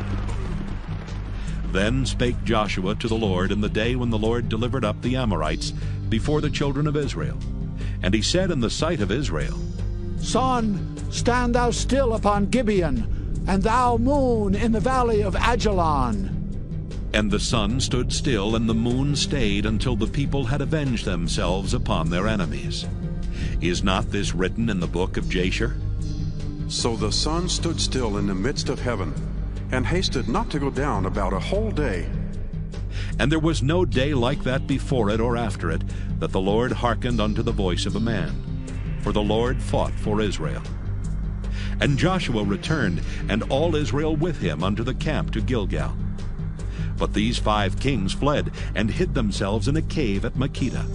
Then spake Joshua to the Lord in the day when the Lord delivered up the Amorites before the children of Israel. And he said in the sight of Israel, Sun, stand thou still upon Gibeon, and thou moon in the valley of Ajalon. And the sun stood still, and the moon stayed, until the people had avenged themselves upon their enemies. Is not this written in the book of Jasher? So the sun stood still in the midst of heaven, and hasted not to go down about a whole day. And there was no day like that before it or after it, that the Lord hearkened unto the voice of a man. For the Lord fought for Israel. And Joshua returned, and all Israel with him, unto the camp to Gilgal. But these 5 kings fled, and hid themselves in a cave at Makkedah.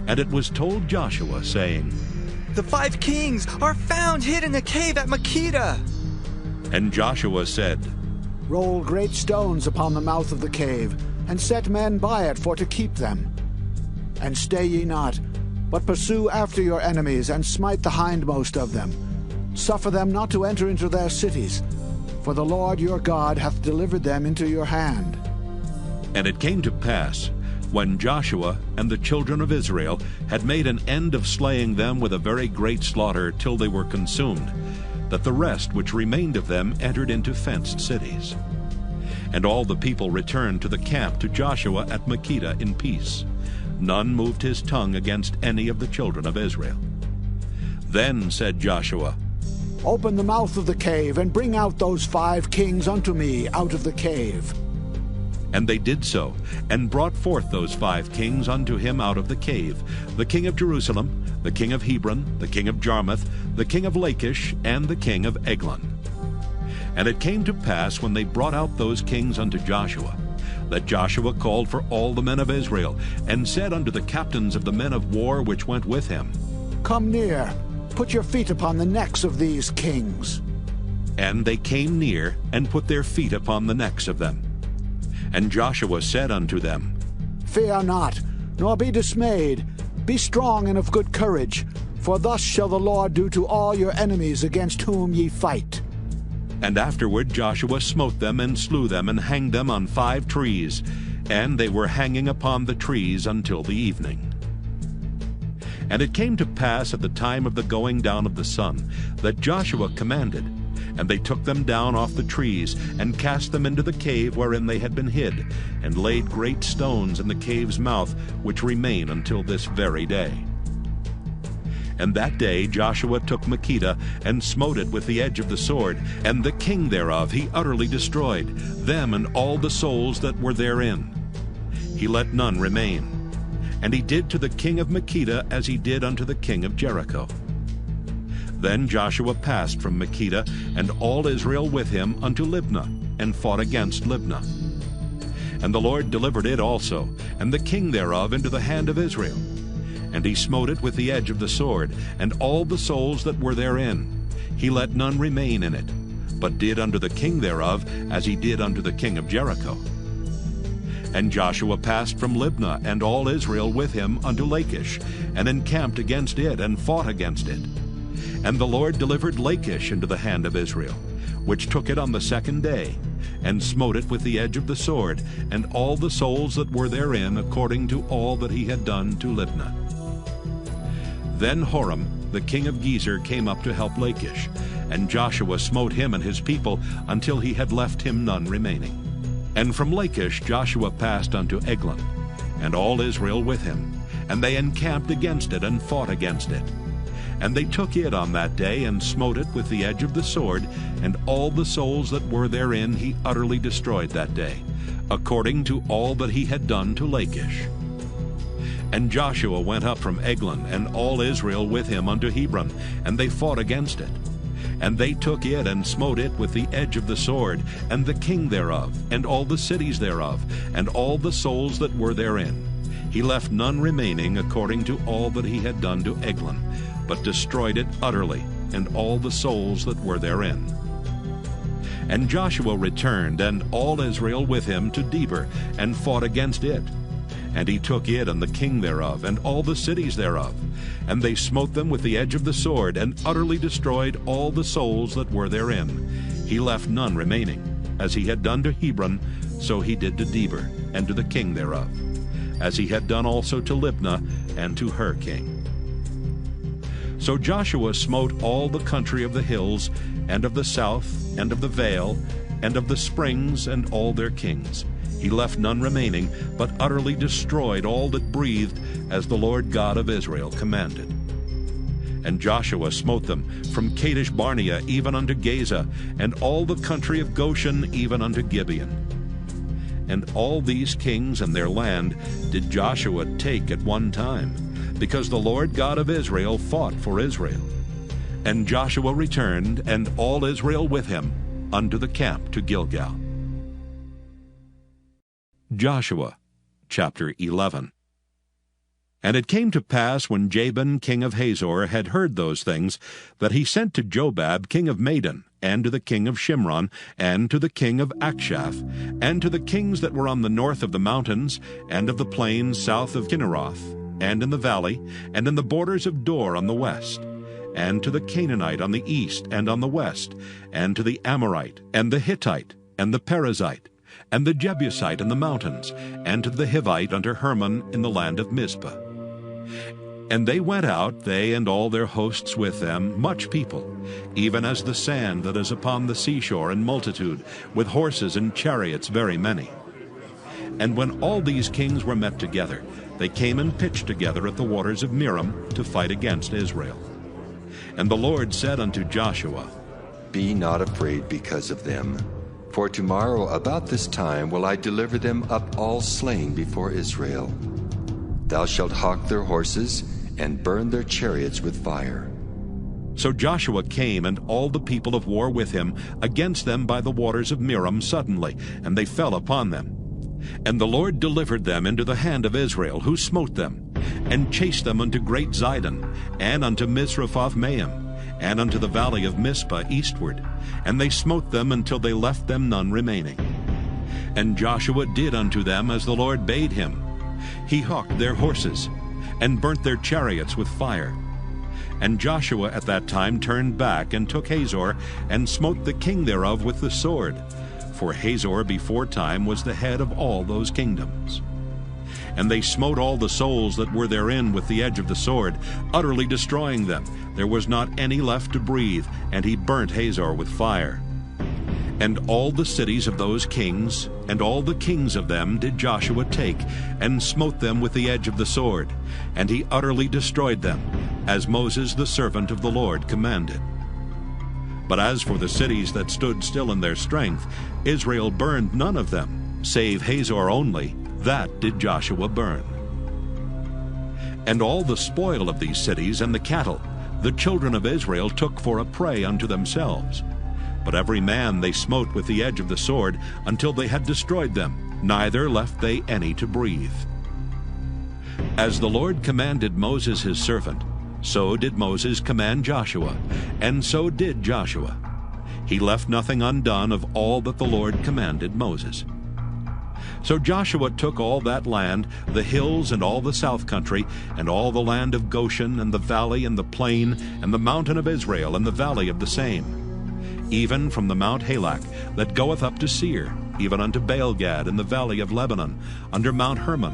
And it was told Joshua, saying, The 5 kings are found hid in a cave at Makkedah. And Joshua said, Roll great stones upon the mouth of the cave, and set men by it for to keep them. And stay ye not, but pursue after your enemies, and smite the hindmost of them. Suffer them not to enter into their cities, for the Lord your God hath delivered them into your hand. And it came to pass, when Joshua and the children of Israel had made an end of slaying them with a very great slaughter till they were consumed, that the rest which remained of them entered into fenced cities. And all the people returned to the camp to Joshua at Makkedah in peace. None moved his tongue against any of the children of Israel. Then said Joshua, Open the mouth of the cave, and bring out those 5 kings unto me out of the cave. And they did so, and brought forth those 5 kings unto him out of the cave, the king of Jerusalem, the king of Hebron, the king of Jarmuth, the king of Lachish, and the king of Eglon. And it came to pass, when they brought out those kings unto Joshua, that Joshua called for all the men of Israel, and said unto the captains of the men of war which went with him, Come near, put your feet upon the necks of these kings. And they came near, and put their feet upon the necks of them. And Joshua said unto them, Fear not, nor be dismayed. Be strong and of good courage, for thus shall the Lord do to all your enemies against whom ye fight. And afterward Joshua smote them, and slew them, and hanged them on 5 trees, and they were hanging upon the trees until the evening. And it came to pass at the time of the going down of the sun, that Joshua commanded, and they took them down off the trees, and cast them into the cave wherein they had been hid, and laid great stones in the cave's mouth, which remain until this very day. And that day Joshua took Makkedah, and smote it with the edge of the sword, and the king thereof he utterly destroyed, them and all the souls that were therein. He let none remain. And he did to the king of Makkedah as he did unto the king of Jericho. Then Joshua passed from Makkedah, and all Israel with him, unto Libnah, and fought against Libnah. And the Lord delivered it also, and the king thereof, into the hand of Israel. And he smote it with the edge of the sword, and all the souls that were therein. He let none remain in it, but did unto the king thereof as he did unto the king of Jericho. And Joshua passed from Libnah, and all Israel with him, unto Lachish, and encamped against it, and fought against it. And the Lord delivered Lachish into the hand of Israel, which took it on the 2nd day, and smote it with the edge of the sword, and all the souls that were therein, according to all that he had done to Libnah. Then Horam, the king of Gezer, came up to help Lachish, and Joshua smote him and his people until he had left him none remaining. And from Lachish Joshua passed unto Eglon, and all Israel with him, and they encamped against it, and fought against it. And they took it on that day, and smote it with the edge of the sword, and all the souls that were therein he utterly destroyed that day, according to all that he had done to Lachish. And Joshua went up from Eglon, and all Israel with him, unto Hebron, and they fought against it. And they took it, and smote it with the edge of the sword, and the king thereof, and all the cities thereof, and all the souls that were therein. He left none remaining, according to all that he had done to Eglon, but destroyed it utterly, and all the souls that were therein. And Joshua returned, and all Israel with him, to Debir, and fought against it. And he took it, and the king thereof, and all the cities thereof. And they smote them with the edge of the sword, and utterly destroyed all the souls that were therein. He left none remaining. As he had done to Hebron, so he did to Debir, and to the king thereof, as he had done also to Libnah, and to her king. So Joshua smote all the country of the hills, and of the south, and of the vale, and of the springs, and all their kings. He left none remaining, but utterly destroyed all that breathed, as the Lord God of Israel commanded. And Joshua smote them from Kadesh Barnea even unto Gaza, and all the country of Goshen even unto Gibeon. And all these kings and their land did Joshua take at one time, because the Lord God of Israel fought for Israel. And Joshua returned, and all Israel with him, unto the camp to Gilgal. Joshua chapter 11. And it came to pass, when Jabin king of Hazor had heard those things, that he sent to Jobab king of Madon, and to the king of Shimron, and to the king of Akshaph, and to the kings that were on the north of the mountains, and of the plains south of Kinneroth, and in the valley, and in the borders of Dor on the west, and to the Canaanite on the east and on the west, and to the Amorite, and the Hittite, and the Perizzite, and the Jebusite in the mountains, and to the Hivite unto Hermon in the land of Mizpah. And they went out, they and all their hosts with them, much people, even as the sand that is upon the seashore in multitude, with horses and chariots very many. And when all these kings were met together, they came and pitched together at the waters of Merom to fight against Israel. And the Lord said unto Joshua, Be not afraid because of them, For tomorrow about this time will I deliver them up all slain before Israel. Thou shalt hawk their horses, and burn their chariots with fire. So Joshua came, and all the people of war with him, against them by the waters of Merom suddenly, and they fell upon them. And the Lord delivered them into the hand of Israel, who smote them, and chased them unto great Zidon, and unto Misrephoth-Maim, and unto the valley of Mizpah eastward, and they smote them until they left them none remaining. And Joshua did unto them as the Lord bade him. He hawked their horses, and burnt their chariots with fire. And Joshua at that time turned back, and took Hazor, and smote the king thereof with the sword. For Hazor beforetime was the head of all those kingdoms. And they smote all the souls that were therein with the edge of the sword, utterly destroying them. There was not any left to breathe, and he burnt Hazor with fire. And all the cities of those kings, and all the kings of them did Joshua take, and smote them with the edge of the sword, and he utterly destroyed them, as Moses the servant of the Lord commanded. But as for the cities that stood still in their strength, Israel burned none of them, save Hazor only, that did Joshua burn. And all the spoil of these cities and the cattle, the children of Israel took for a prey unto themselves. But every man they smote with the edge of the sword, until they had destroyed them, neither left they any to breathe. As the Lord commanded Moses his servant, so did Moses command Joshua, and so did Joshua. He left nothing undone of all that the Lord commanded Moses. So Joshua took all that land, the hills and all the south country, and all the land of Goshen, and the valley and the plain, and the mountain of Israel, and the valley of the same, even from the Mount Halak, that goeth up to Seir, even unto Baalgad in the valley of Lebanon, under Mount Hermon.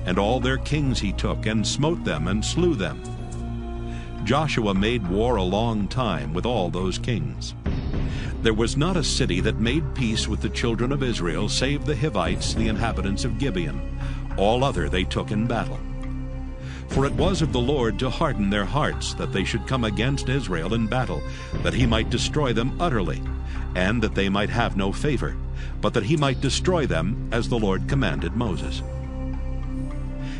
And all their kings he took, and smote them, and slew them. Joshua made war a long time with all those kings. There was not a city that made peace with the children of Israel, save the Hivites, the inhabitants of Gibeon. All other they took in battle. For it was of the Lord to harden their hearts, that they should come against Israel in battle, that he might destroy them utterly, and that they might have no favor, but that he might destroy them, as the Lord commanded Moses.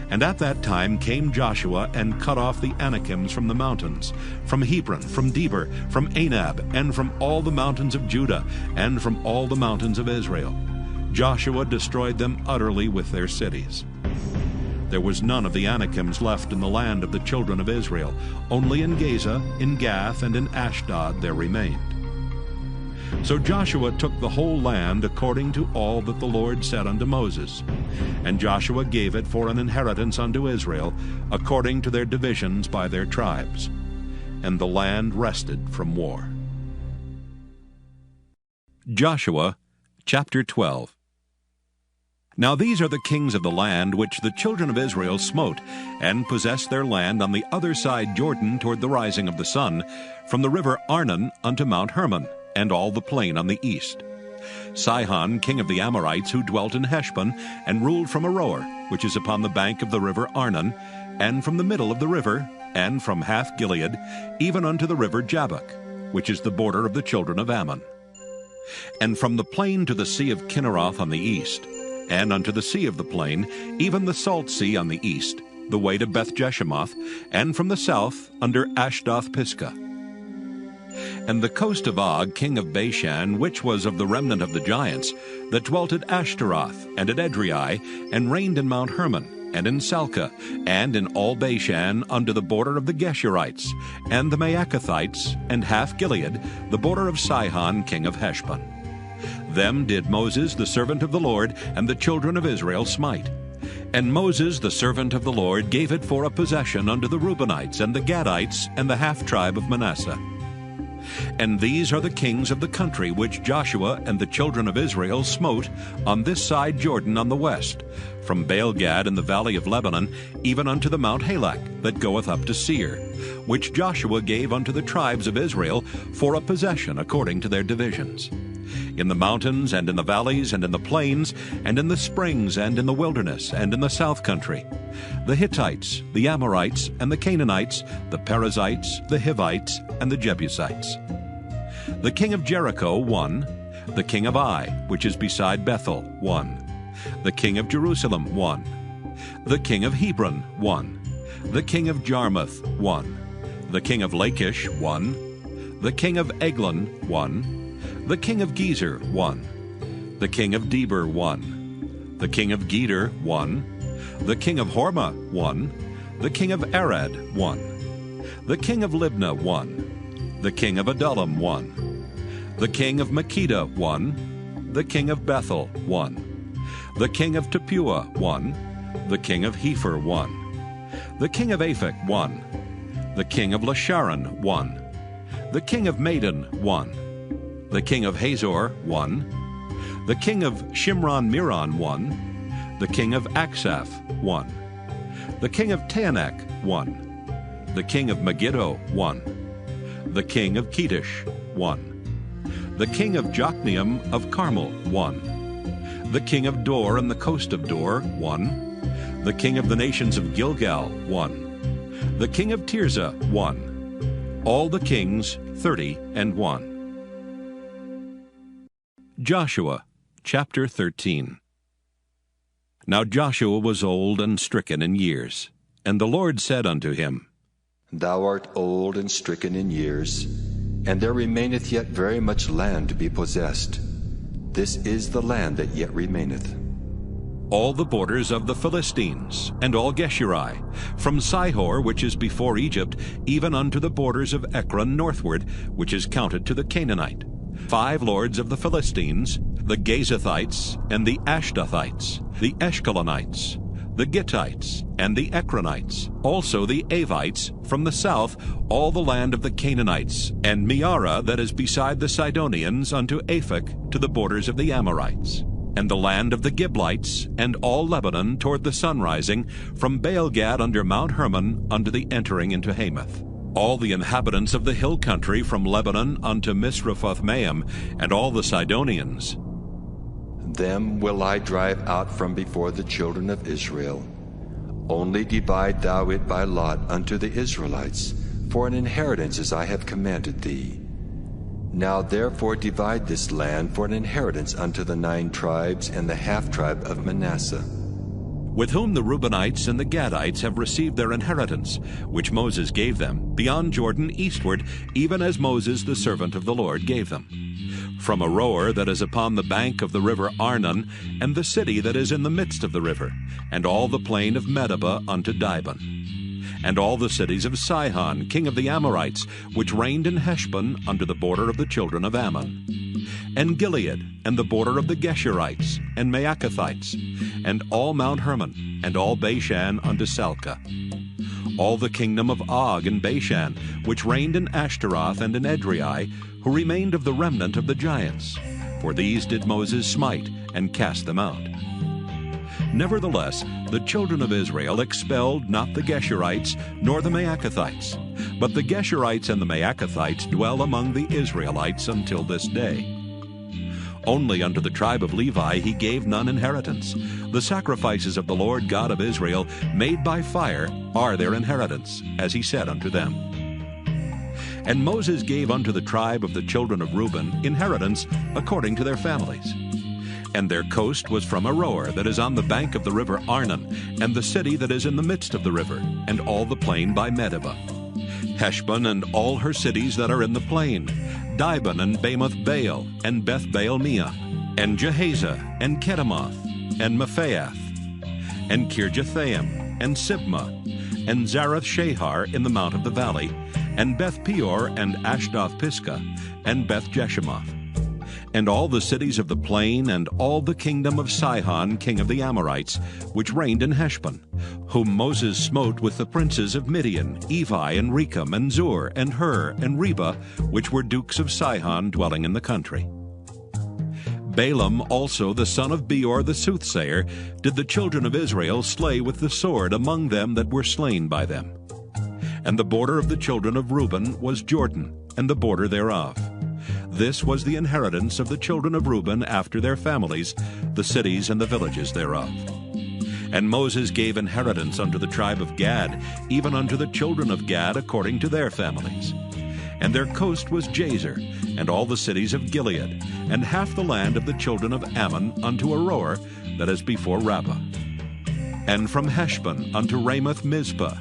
And at that time came Joshua, and cut off the Anakims from the mountains, from Hebron, from Debir, from Anab, and from all the mountains of Judah, and from all the mountains of Israel. Joshua destroyed them utterly with their cities. There was none of the Anakims left in the land of the children of Israel. Only in Gaza, in Gath, and in Ashdod there remained. So Joshua took the whole land according to all that the Lord said unto Moses. And Joshua gave it for an inheritance unto Israel, according to their divisions by their tribes. And the land rested from war. Joshua chapter 12. Now these are the kings of the land which the children of Israel smote, and possessed their land on the other side Jordan toward the rising of the sun, from the river Arnon unto Mount Hermon, and all the plain on the east. Sihon, king of the Amorites, who dwelt in Heshbon, and ruled from Aroer, which is upon the bank of the river Arnon, and from the middle of the river, and from half Gilead, even unto the river Jabbok, which is the border of the children of Ammon. And from the plain to the sea of Kinneroth on the east, and unto the sea of the plain, even the salt sea on the east, the way to Beth-Jeshemoth, and from the south under Ashdoth-Pisgah. And the coast of Og, king of Bashan, which was of the remnant of the giants, that dwelt at Ashtaroth, and at Edrei, and reigned in Mount Hermon, and in Salcah, and in all Bashan, under the border of the Geshurites, and the Maacathites, and half Gilead, the border of Sihon, king of Heshbon. Them did Moses the servant of the Lord and the children of Israel smite. And Moses the servant of the Lord gave it for a possession unto the Reubenites and the Gadites and the half-tribe of Manasseh. And these are the kings of the country which Joshua and the children of Israel smote on this side Jordan on the west, from Baalgad in the valley of Lebanon, even unto the Mount Halak, that goeth up to Seir, which Joshua gave unto the tribes of Israel for a possession according to their divisions. In the mountains, and in the valleys, and in the plains, and in the springs, and in the wilderness, and in the south country, the Hittites, the Amorites, and the Canaanites, the Perizzites, the Hivites, and the Jebusites. The king of Jericho won, The king of Ai, which is beside Bethel, 1. The king of Jerusalem, 1. The king of Hebron, 1. The king of Jarmuth, 1. The king of Lachish, 1. The king of Eglon, 1. The king of Gezer, 1. The king of Deber, 1. The king of Geder, 1. The king of Hormah, 1. The king of Arad, 1. The king of Libnah, 1. The king of Adullam, 1. The king of Makkedah, 1. The king of Bethel, 1. The king of Tappuah, 1. The king of Hepher, 1. The king of Aphek, 1. The king of Lasharon, 1. The king of Madon, 1. The king of Hazor, 1. The king of Shimron-Meron, 1. The king of Aksaph, 1. The king of Taanach, 1. The king of Megiddo, 1. The king of Kedesh, 1. The king of Jokneam of Carmel, 1. The king of Dor and the coast of Dor, 1. The king of the nations of Gilgal, 1. The king of Tirzah, 1. All the kings, 30,1. Joshua, chapter 13. Now Joshua was old and stricken in years, and the Lord said unto him, Thou art old and stricken in years, and there remaineth yet very much land to be possessed. This is the land that yet remaineth. All the borders of the Philistines, and all Geshuri, from Sihor, which is before Egypt, even unto the borders of Ekron northward, which is counted to the Canaanite. 5 lords of the Philistines, the Gazathites, and the Ashdothites, the Eshkelonites, the Gittites, and the Ekronites, also the Avites, from the south, all the land of the Canaanites, and Meara that is beside the Sidonians unto Aphek, to the borders of the Amorites, and the land of the Giblites, and all Lebanon toward the sunrising, from Baal-gad under Mount Hermon unto the entering into Hamath. All the inhabitants of the hill country from Lebanon unto Misrephoth-maim, and all the Sidonians. Them will I drive out from before the children of Israel. Only divide thou it by lot unto the Israelites, for an inheritance as I have commanded thee. Now therefore divide this land for an inheritance unto the 9 tribes and the half-tribe of Manasseh, with whom the Reubenites and the Gadites have received their inheritance, which Moses gave them, beyond Jordan eastward, even as Moses the servant of the Lord gave them. From Aroer that is upon the bank of the river Arnon, and the city that is in the midst of the river, and all the plain of Medeba unto Dibon, and all the cities of Sihon, king of the Amorites, which reigned in Heshbon under the border of the children of Ammon, and Gilead, and the border of the Geshurites, and Maacathites, and all Mount Hermon, and all Bashan unto Salcah, all the kingdom of Og and Bashan, which reigned in Ashtaroth and in Edrei, who remained of the remnant of the giants. For these did Moses smite, and cast them out. Nevertheless, the children of Israel expelled not the Geshurites, nor the Maacathites, but the Geshurites and the Maacathites dwell among the Israelites until this day. Only unto the tribe of Levi he gave none inheritance. The sacrifices of the Lord God of Israel, made by fire, are their inheritance, as he said unto them. And Moses gave unto the tribe of the children of Reuben inheritance according to their families. And their coast was from Aroer that is on the bank of the river Arnon, and the city that is in the midst of the river, and all the plain by Medeba, Heshbon and all her cities that are in the plain, Dibon and Bamoth Baal, and Beth Baal-meah, and Jehaza, and Kedemoth, and Mephaath, and Kirjathaim, and Sibmah, and Zarath-Shahar in the mount of the valley, and Beth Peor, and Ashdoth-Pisgah, and Beth Jeshimoth, and all the cities of the plain, and all the kingdom of Sihon king of the Amorites, which reigned in Heshbon, whom Moses smote with the princes of Midian, Evi, and Rechem, and Zur, and Hur, and Reba, which were dukes of Sihon dwelling in the country. Balaam also the son of Beor the soothsayer did the children of Israel slay with the sword among them that were slain by them. And the border of the children of Reuben was Jordan, and the border thereof. This was the inheritance of the children of Reuben after their families, the cities and the villages thereof. And Moses gave inheritance unto the tribe of Gad, even unto the children of Gad according to their families. And their coast was Jazer, and all the cities of Gilead, and half the land of the children of Ammon unto Aroer, that is before Rabbah. And from Heshbon unto Ramoth Mizpah,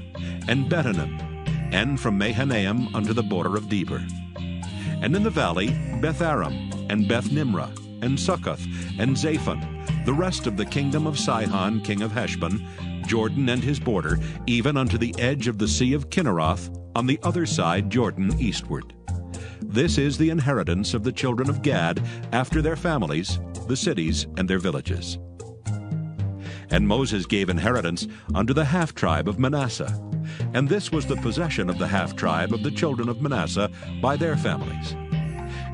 and Betanim, and from Mahanaim unto the border of Debir. And in the valley Beth-aram, and Beth-nimrah, and Succoth, and Zaphon, the rest of the kingdom of Sihon king of Heshbon, Jordan and his border, even unto the edge of the sea of Kinneroth, on the other side Jordan eastward. This is the inheritance of the children of Gad after their families, the cities and their villages. And Moses gave inheritance unto the half-tribe of Manasseh, and this was the possession of the half-tribe of the children of Manasseh by their families.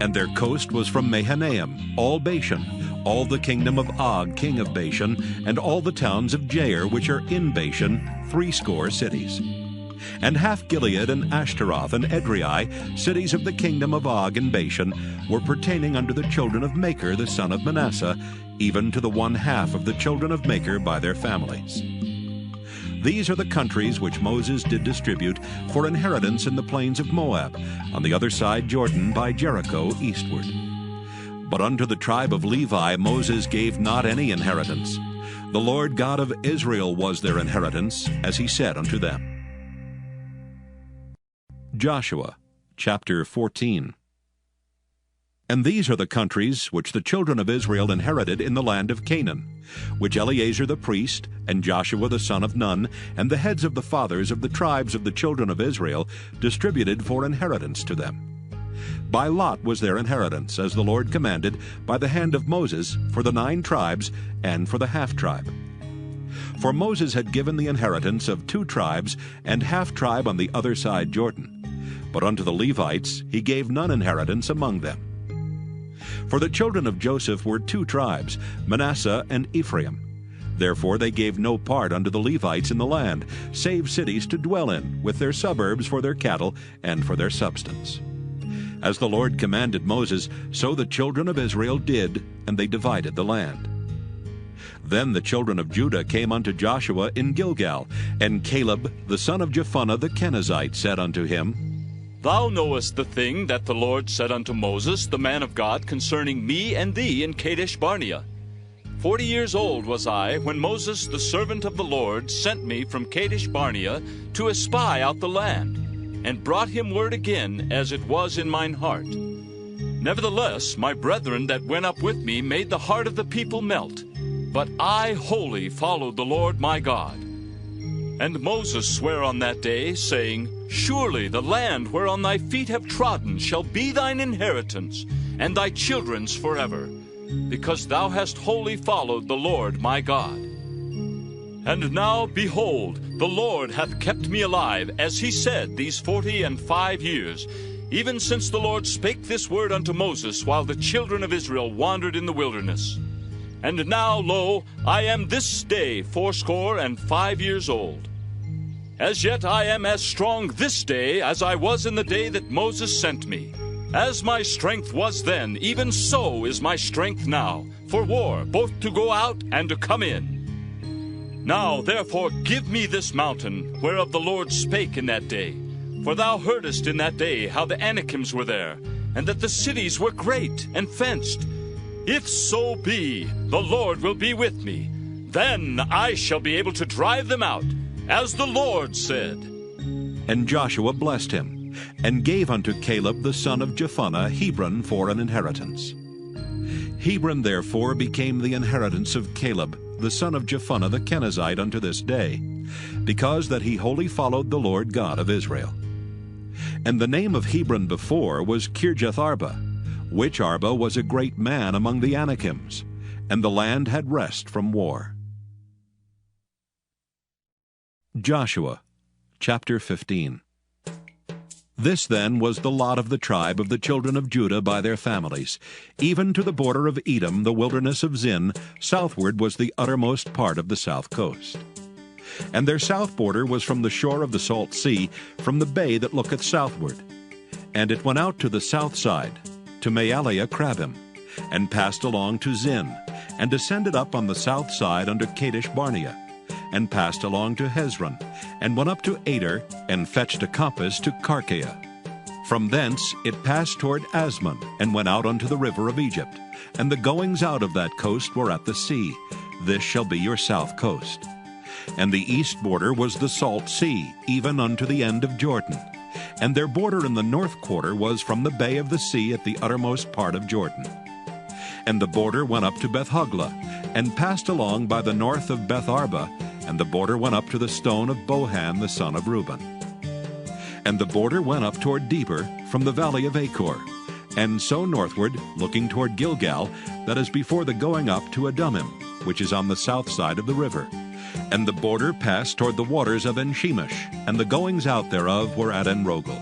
And their coast was from Mahanaim, all Bashan, all the kingdom of Og king of Bashan, and all the towns of Jair which are in Bashan, 80 cities. And half Gilead and Ashtaroth and Edrei, cities of the kingdom of Og and Bashan, were pertaining unto the children of Machir the son of Manasseh, even to the 1/2 of the children of Machir by their families. These are the countries which Moses did distribute for inheritance in the plains of Moab, on the other side Jordan by Jericho eastward. But unto the tribe of Levi Moses gave not any inheritance. The Lord God of Israel was their inheritance, as he said unto them. Joshua chapter 14. And these are the countries which the children of Israel inherited in the land of Canaan, which Eleazar the priest, and Joshua the son of Nun, and the heads of the fathers of the tribes of the children of Israel distributed for inheritance to them. By lot was their inheritance, as the Lord commanded, by the hand of Moses, for the 9 tribes, and for the half-tribe. For Moses had given the inheritance of 2 tribes, and half-tribe on the other side Jordan. But unto the Levites he gave none inheritance among them. For the children of Joseph were 2 tribes, Manasseh and Ephraim. Therefore they gave no part unto the Levites in the land, save cities to dwell in, with their suburbs for their cattle and for their substance. As the Lord commanded Moses, so the children of Israel did, and they divided the land. Then the children of Judah came unto Joshua in Gilgal, and Caleb the son of Jephunneh the Kenizzite said unto him, Thou knowest the thing that the Lord said unto Moses, the man of God, concerning me and thee in Kadesh Barnea. 40 years old was I when Moses, the servant of the Lord, sent me from Kadesh Barnea to espy out the land, and brought him word again, as it was in mine heart. Nevertheless, my brethren that went up with me made the heart of the people melt, but I wholly followed the Lord my God. And Moses sware on that day, saying, Surely the land whereon thy feet have trodden shall be thine inheritance, and thy children's forever, because thou hast wholly followed the Lord my God. And now, behold, the Lord hath kept me alive, as he said, these 45 years, even since the Lord spake this word unto Moses, while the children of Israel wandered in the wilderness. And now, lo, I am this day 85 years old. As yet I am as strong this day as I was in the day that Moses sent me. As my strength was then, even so is my strength now, for war, both to go out and to come in. Now therefore give me this mountain, whereof the Lord spake in that day. For thou heardest in that day how the Anakims were there, and that the cities were great and fenced. If so be the Lord will be with me, then I shall be able to drive them out, as the Lord said. And Joshua blessed him, and gave unto Caleb the son of Jephunneh Hebron for an inheritance. Hebron therefore became the inheritance of Caleb the son of Jephunneh the Kenizzite unto this day, because that he wholly followed the Lord God of Israel. And the name of Hebron before was Kirjath-arba, which Arba was a great man among the Anakims, and the land had rest from war. Joshua chapter 15. This then was the lot of the tribe of the children of Judah by their families. Even to the border of Edom, the wilderness of Zin, southward was the uttermost part of the south coast. And their south border was from the shore of the salt sea, from the bay that looketh southward. And it went out to the south side, to Maaliah Crabbim, and passed along to Zin, and descended up on the south side unto Kadesh Barnea, and passed along to Hezron, and went up to Ader, and fetched a compass to Karkea. From thence it passed toward Asmon, and went out unto the river of Egypt. And the goings out of that coast were at the sea. This shall be your south coast. And the east border was the salt sea, even unto the end of Jordan. And their border in the north quarter was from the bay of the sea at the uttermost part of Jordan. And the border went up to Beth-hoglah, and passed along by the north of Beth-arba, and the border went up to the stone of Bohan the son of Reuben. And the border went up toward Debir, from the valley of Achor, and so northward, looking toward Gilgal, that is before the going up to Adumim, which is on the south side of the river. And the border passed toward the waters of En-shemesh, and the goings out thereof were at En-rogel.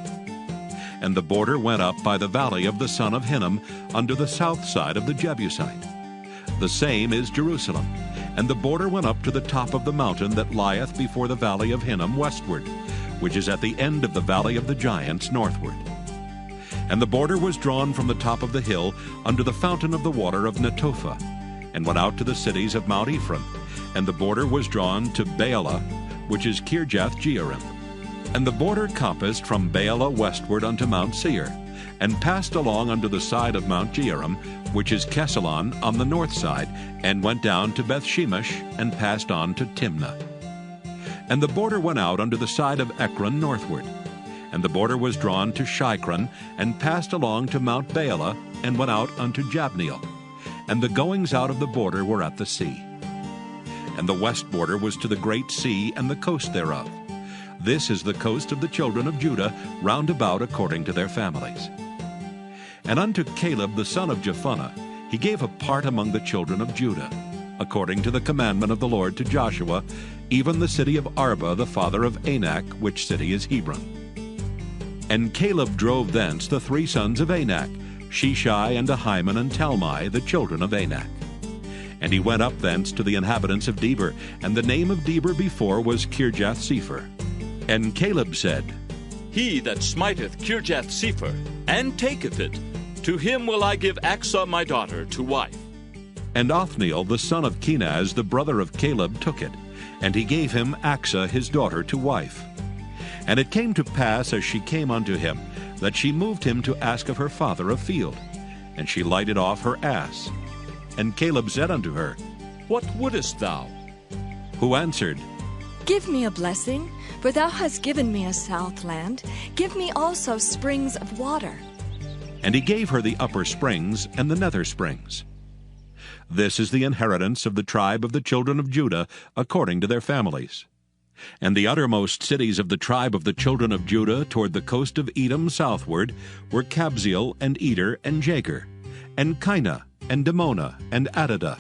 And the border went up by the valley of the son of Hinnom, unto the south side of the Jebusite. The same is Jerusalem. And the border went up to the top of the mountain that lieth before the valley of Hinnom westward, which is at the end of the valley of the giants northward. And the border was drawn from the top of the hill unto the fountain of the water of Netophah, and went out to the cities of Mount Ephraim. And the border was drawn to Baalah, which is Kirjath-jearim. And the border compassed from Baalah westward unto Mount Seir, and passed along unto the side of Mount Jearim, which is Kesalon on the north side, and went down to Beth-shemesh, and passed on to Timnah. And the border went out unto the side of Ekron northward. And the border was drawn to Shikron, and passed along to Mount Baalah, and went out unto Jabneel. And the goings out of the border were at the sea. And the west border was to the great sea, and the coast thereof. This is the coast of the children of Judah, round about according to their families. And unto Caleb the son of Jephunneh he gave a part among the children of Judah, according to the commandment of the Lord to Joshua, even the city of Arba the father of Anak, which city is Hebron. And Caleb drove thence the three sons of Anak, Sheshai, and Ahiman, and Talmai, the children of Anak. And he went up thence to the inhabitants of Debir, and the name of Debir before was Kirjath-sepher. And Caleb said, He that smiteth Kirjath-sepher, and taketh it, to him will I give Achsah my daughter to wife. And Othniel the son of Kenaz, the brother of Caleb, took it, and he gave him Achsah his daughter to wife. And it came to pass, as she came unto him, that she moved him to ask of her father a field. And she lighted off her ass. And Caleb said unto her, What wouldest thou? Who answered, Give me a blessing, for thou hast given me a south land. Give me also springs of water. And he gave her the upper springs and the nether springs. This is the inheritance of the tribe of the children of Judah, according to their families. And the uttermost cities of the tribe of the children of Judah toward the coast of Edom southward were Kabzeel, and Eder, and Jagur, and Kinah, and Dimona, and Adadah,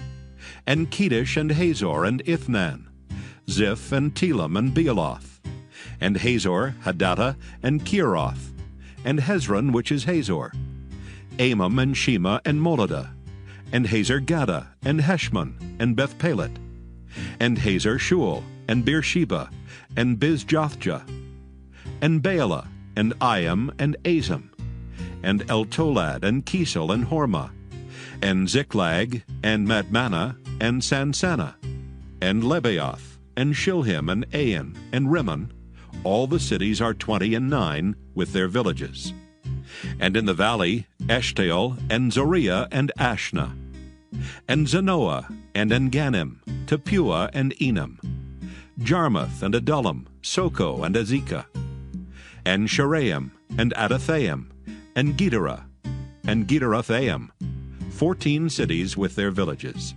and Kedesh, and Hazor, and Ithnan, Ziph, and Telam, and Bealoth, and Hazor, Hadattah, and Keiroth, and Hezron, which is Hazor, Amam, and Shema, and Moladah, and Hazar-Gaddah, and Heshmon, and Beth-pelet, and Hazar-shual, and Beersheba, and Bizjothjah, and Baalah, and Iam, and Azam, and Eltolad, and Kisel, and Hormah, and Ziklag, and Madmanah, and Sansannah, and Lebaoth, and Shilhim, and Ain, and Rimmon. All the cities are 29, with their villages. And in the valley, Eshtaol, and Zoriah, and Ashna, and Zanoah, and Engannim, Tapua, and Enam, Jarmuth, and Adullam, Soko, and Azekah, and Sharaim, and Adathaim, and Gederah, and Gederothaim, 14 cities with their villages,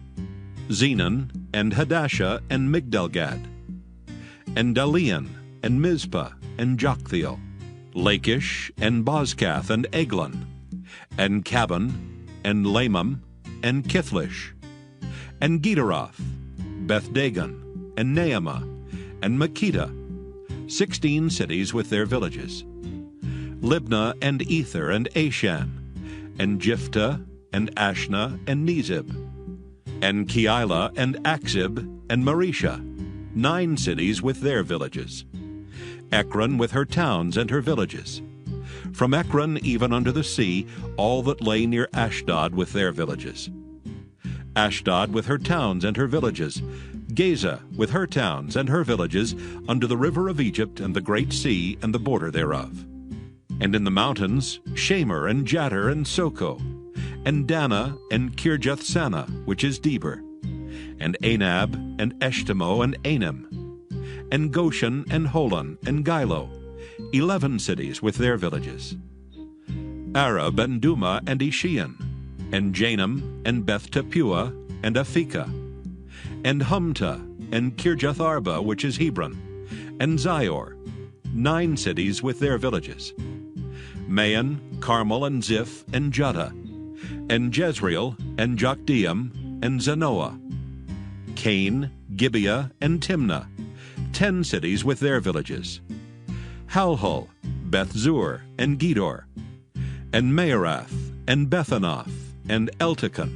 Zenon, and Hadashah, and Migdalgad, and Dalian, and Mizpah, and Joktheel, Lachish, and Bozkath, and Eglon, and Cabon, and Lamam, and Kithlish, and Gederoth, Beth-dagon, and Naamah, and Makkedah, 16 cities with their villages, Libnah, and Ether, and Ashan, and Jiphthah, and Ashna, and Nezib, and Keilah, and Achzib, and Maresha, 9 cities with their villages, Ekron with her towns and her villages, from Ekron even unto the sea, all that lay near Ashdod with their villages, Ashdod with her towns and her villages, Gaza with her towns and her villages, unto the river of Egypt and the great sea and the border thereof. And in the mountains, Shamer, and Jatter, and Soko, and Dana, and Kirjath-Sana, which is Deber, and Anab, and Eshtemoh, and Anim, and Goshen, and Holon, and Gilo, 11 cities with their villages. Arab, and Duma, and Ishian, and Janam, and Beth-Tappuah, and Aphekah, and Humta, and Kirjath-Arba, which is Hebron, and Zior, 9 cities with their villages. Maon, Carmel, and Ziph, and Juttah, and Jezreel, and Jokdeam, and Zanoah, Cain, Gibeah, and Timnah, 10 cities with their villages. Halhul, Beth-zur, and Gedor, and Maarath, and Bethanoth, and Eltekon,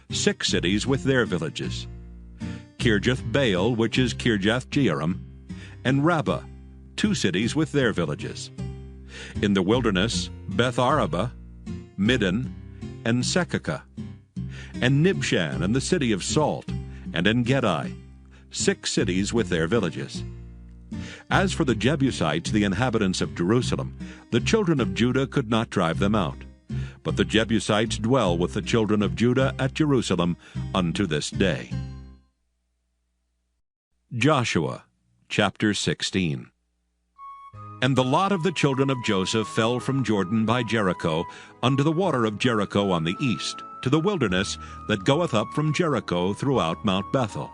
6 cities with their villages. Kirjath-Baal, which is Kirjath-Jearim, and Rabbah, 2 cities with their villages. In the wilderness, Beth-arabah, Middin, and Sekakah, and Nibshan, and the city of Salt, and En-gedi, 6 cities with their villages. As for the Jebusites, the inhabitants of Jerusalem, the children of Judah could not drive them out. But the Jebusites dwell with the children of Judah at Jerusalem unto this day. Joshua chapter 16. And the lot of the children of Joseph fell from Jordan by Jericho unto the water of Jericho on the east, to the wilderness that goeth up from Jericho throughout Mount Bethel,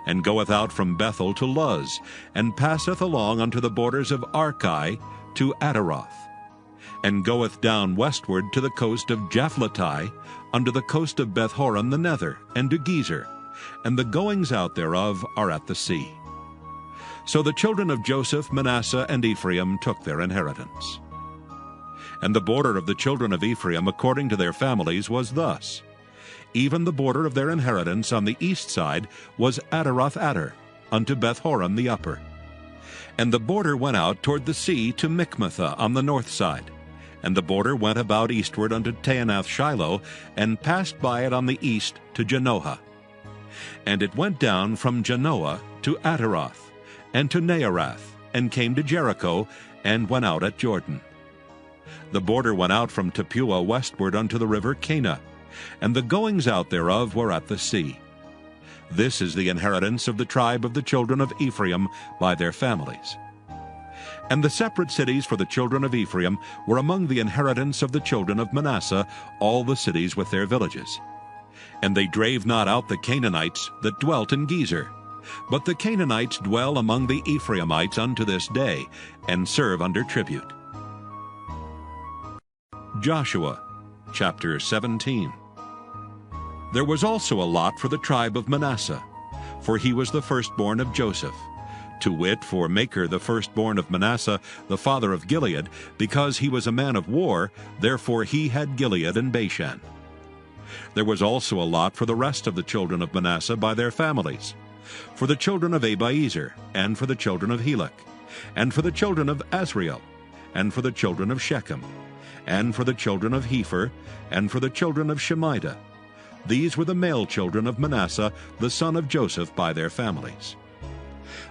and goeth out from Bethel to Luz, and passeth along unto the borders of Archi to Ataroth, and goeth down westward to the coast of Japhleti, unto the coast of Beth-horon the nether, and to Gezer, and the goings out thereof are at the sea. So the children of Joseph, Manasseh, and Ephraim took their inheritance. And the border of the children of Ephraim according to their families was thus. Even the border of their inheritance on the east side was Ataroth-Adar, unto Beth-horon the upper. And the border went out toward the sea to Michmethah on the north side. And the border went about eastward unto Taanath-Shiloh, and passed by it on the east to Janoah. And it went down from Janoah to Ataroth, and to Naarath, and came to Jericho, and went out at Jordan. The border went out from Tappuah westward unto the river Kanah, and the goings out thereof were at the sea. This is the inheritance of the tribe of the children of Ephraim by their families. And the separate cities for the children of Ephraim were among the inheritance of the children of Manasseh, all the cities with their villages. And they drave not out the Canaanites that dwelt in Gezer, but the Canaanites dwell among the Ephraimites unto this day, and serve under tribute. Joshua chapter 17. There was also a lot for the tribe of Manasseh, for he was the firstborn of Joseph, to wit, for Machir the firstborn of Manasseh, the father of Gilead, because he was a man of war, therefore he had Gilead and Bashan. There was also a lot for the rest of the children of Manasseh by their families, for the children of Abiezer, and for the children of Helek, and for the children of Asriel, and for the children of Shechem, and for the children of Hepher, and for the children of Shemida. These were the male children of Manasseh, the son of Joseph, by their families.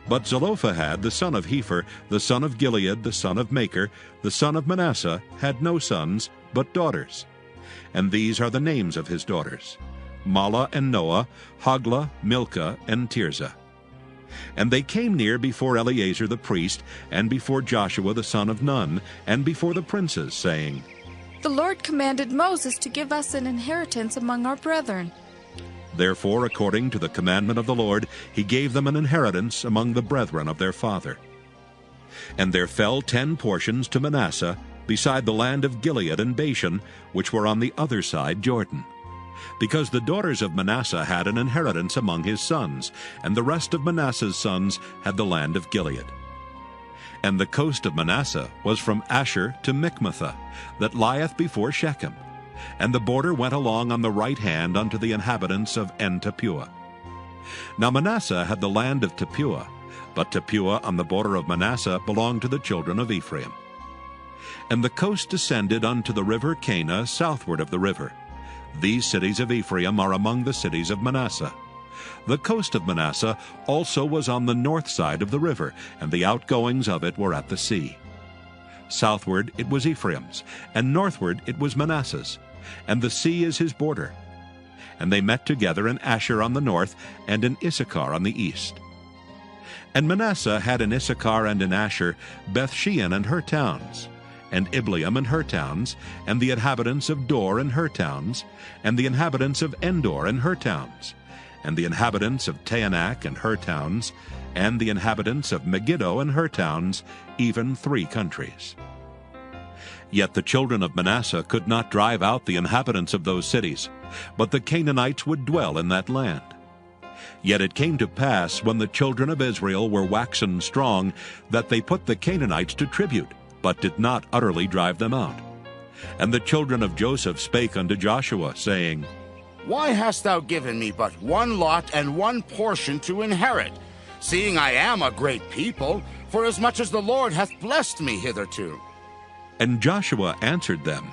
But Zelophehad, the son of Hepher, the son of Gilead, the son of Machir, the son of Manasseh, had no sons, but daughters. And these are the names of his daughters: Mahlah and Noah, Hoglah, Milcah, and Tirzah. And they came near before Eleazar the priest, and before Joshua the son of Nun, and before the princes, saying, The Lord commanded Moses to give us an inheritance among our brethren. Therefore, according to the commandment of the Lord, he gave them an inheritance among the brethren of their father. And there fell 10 portions to Manasseh, beside the land of Gilead and Bashan, which were on the other side Jordan, because the daughters of Manasseh had an inheritance among his sons, and the rest of Manasseh's sons had the land of Gilead. And the coast of Manasseh was from Asher to Michmethah, that lieth before Shechem, and the border went along on the right hand unto the inhabitants of En-Tappuah. Now Manasseh had the land of Tappuah, but Tappuah on the border of Manasseh belonged to the children of Ephraim. And the coast descended unto the river Kanah southward of the river. These cities of Ephraim are among the cities of Manasseh. The coast of Manasseh also was on the north side of the river, and the outgoings of it were at the sea. Southward it was Ephraim's, and northward it was Manasseh's, and the sea is his border. And they met together in Asher on the north, and in Issachar on the east. And Manasseh had in Issachar and in Asher Bethshean and her towns, and Ibleam and her towns, and the inhabitants of Dor and her towns, and the inhabitants of Endor and her towns, and the inhabitants of Taanach and her towns, and the inhabitants of Megiddo and her towns, even 3 countries. Yet the children of Manasseh could not drive out the inhabitants of those cities, but the Canaanites would dwell in that land. Yet it came to pass, when the children of Israel were waxen strong, that they put the Canaanites to tribute, but did not utterly drive them out. And the children of Joseph spake unto Joshua, saying, Why hast thou given me but one lot and one portion to inherit, seeing I am a great people, forasmuch as the Lord hath blessed me hitherto? And Joshua answered them,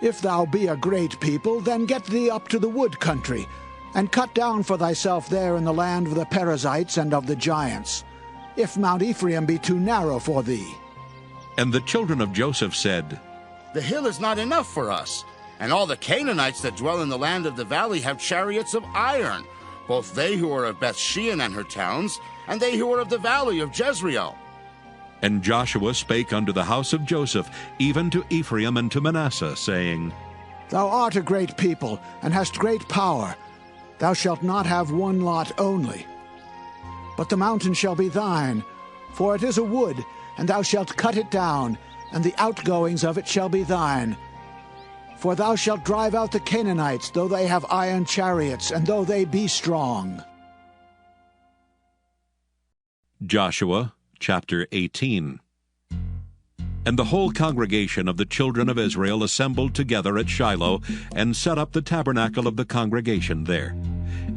If thou be a great people, then get thee up to the wood country, and cut down for thyself there in the land of the Perizzites and of the giants, if Mount Ephraim be too narrow for thee. And the children of Joseph said, The hill is not enough for us, and all the Canaanites that dwell in the land of the valley have chariots of iron, both they who are of Bethshean and her towns, and they who are of the valley of Jezreel. And Joshua spake unto the house of Joseph, even to Ephraim and to Manasseh, saying, Thou art a great people, and hast great power. Thou shalt not have one lot only. But the mountain shall be thine, for it is a wood, and thou shalt cut it down, and the outgoings of it shall be thine. For thou shalt drive out the Canaanites, though they have iron chariots, and though they be strong. Joshua chapter 18. And the whole congregation of the children of Israel assembled together at Shiloh, and set up the tabernacle of the congregation there.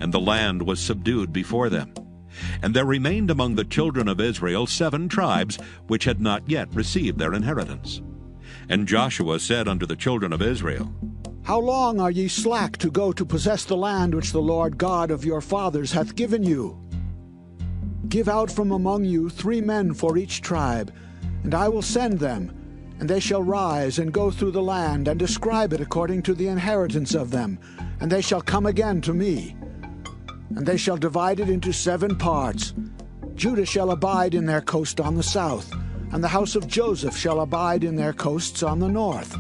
And the land was subdued before them. And there remained among the children of Israel 7 tribes, which had not yet received their inheritance. And Joshua said unto the children of Israel, How long are ye slack to go to possess the land which the Lord God of your fathers hath given you? Give out from among you 3 men for each tribe, and I will send them, and they shall rise and go through the land, and describe it according to the inheritance of them, and they shall come again to me. And they shall divide it into 7 parts. Judah shall abide in their coast on the south, and the house of Joseph shall abide in their coasts on the north.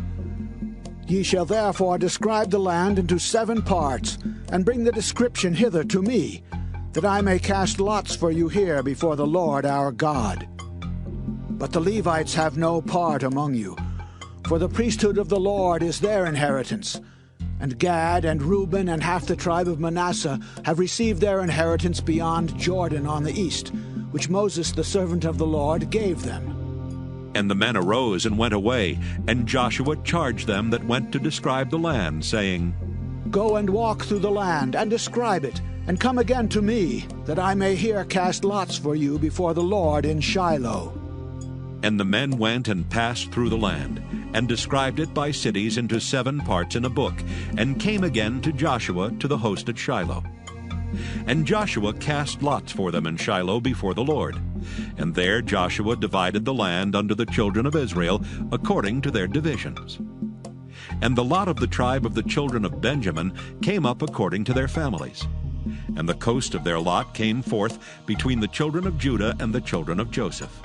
Ye shall therefore describe the land into 7 parts, and bring the description hither to me, that I may cast lots for you here before the Lord our God. But the Levites have no part among you, for the priesthood of the Lord is their inheritance. And Gad and Reuben and half the tribe of Manasseh have received their inheritance beyond Jordan on the east, which Moses the servant of the Lord gave them. And the men arose and went away, and Joshua charged them that went to describe the land, saying, Go and walk through the land, and describe it, and come again to me, that I may here cast lots for you before the Lord in Shiloh. And the men went and passed through the land, and described it by cities into 7 parts in a book, and came again to Joshua to the host at Shiloh. And Joshua cast lots for them in Shiloh before the Lord. And there Joshua divided the land unto the children of Israel according to their divisions. And the lot of the tribe of the children of Benjamin came up according to their families. And the coast of their lot came forth between the children of Judah and the children of Joseph.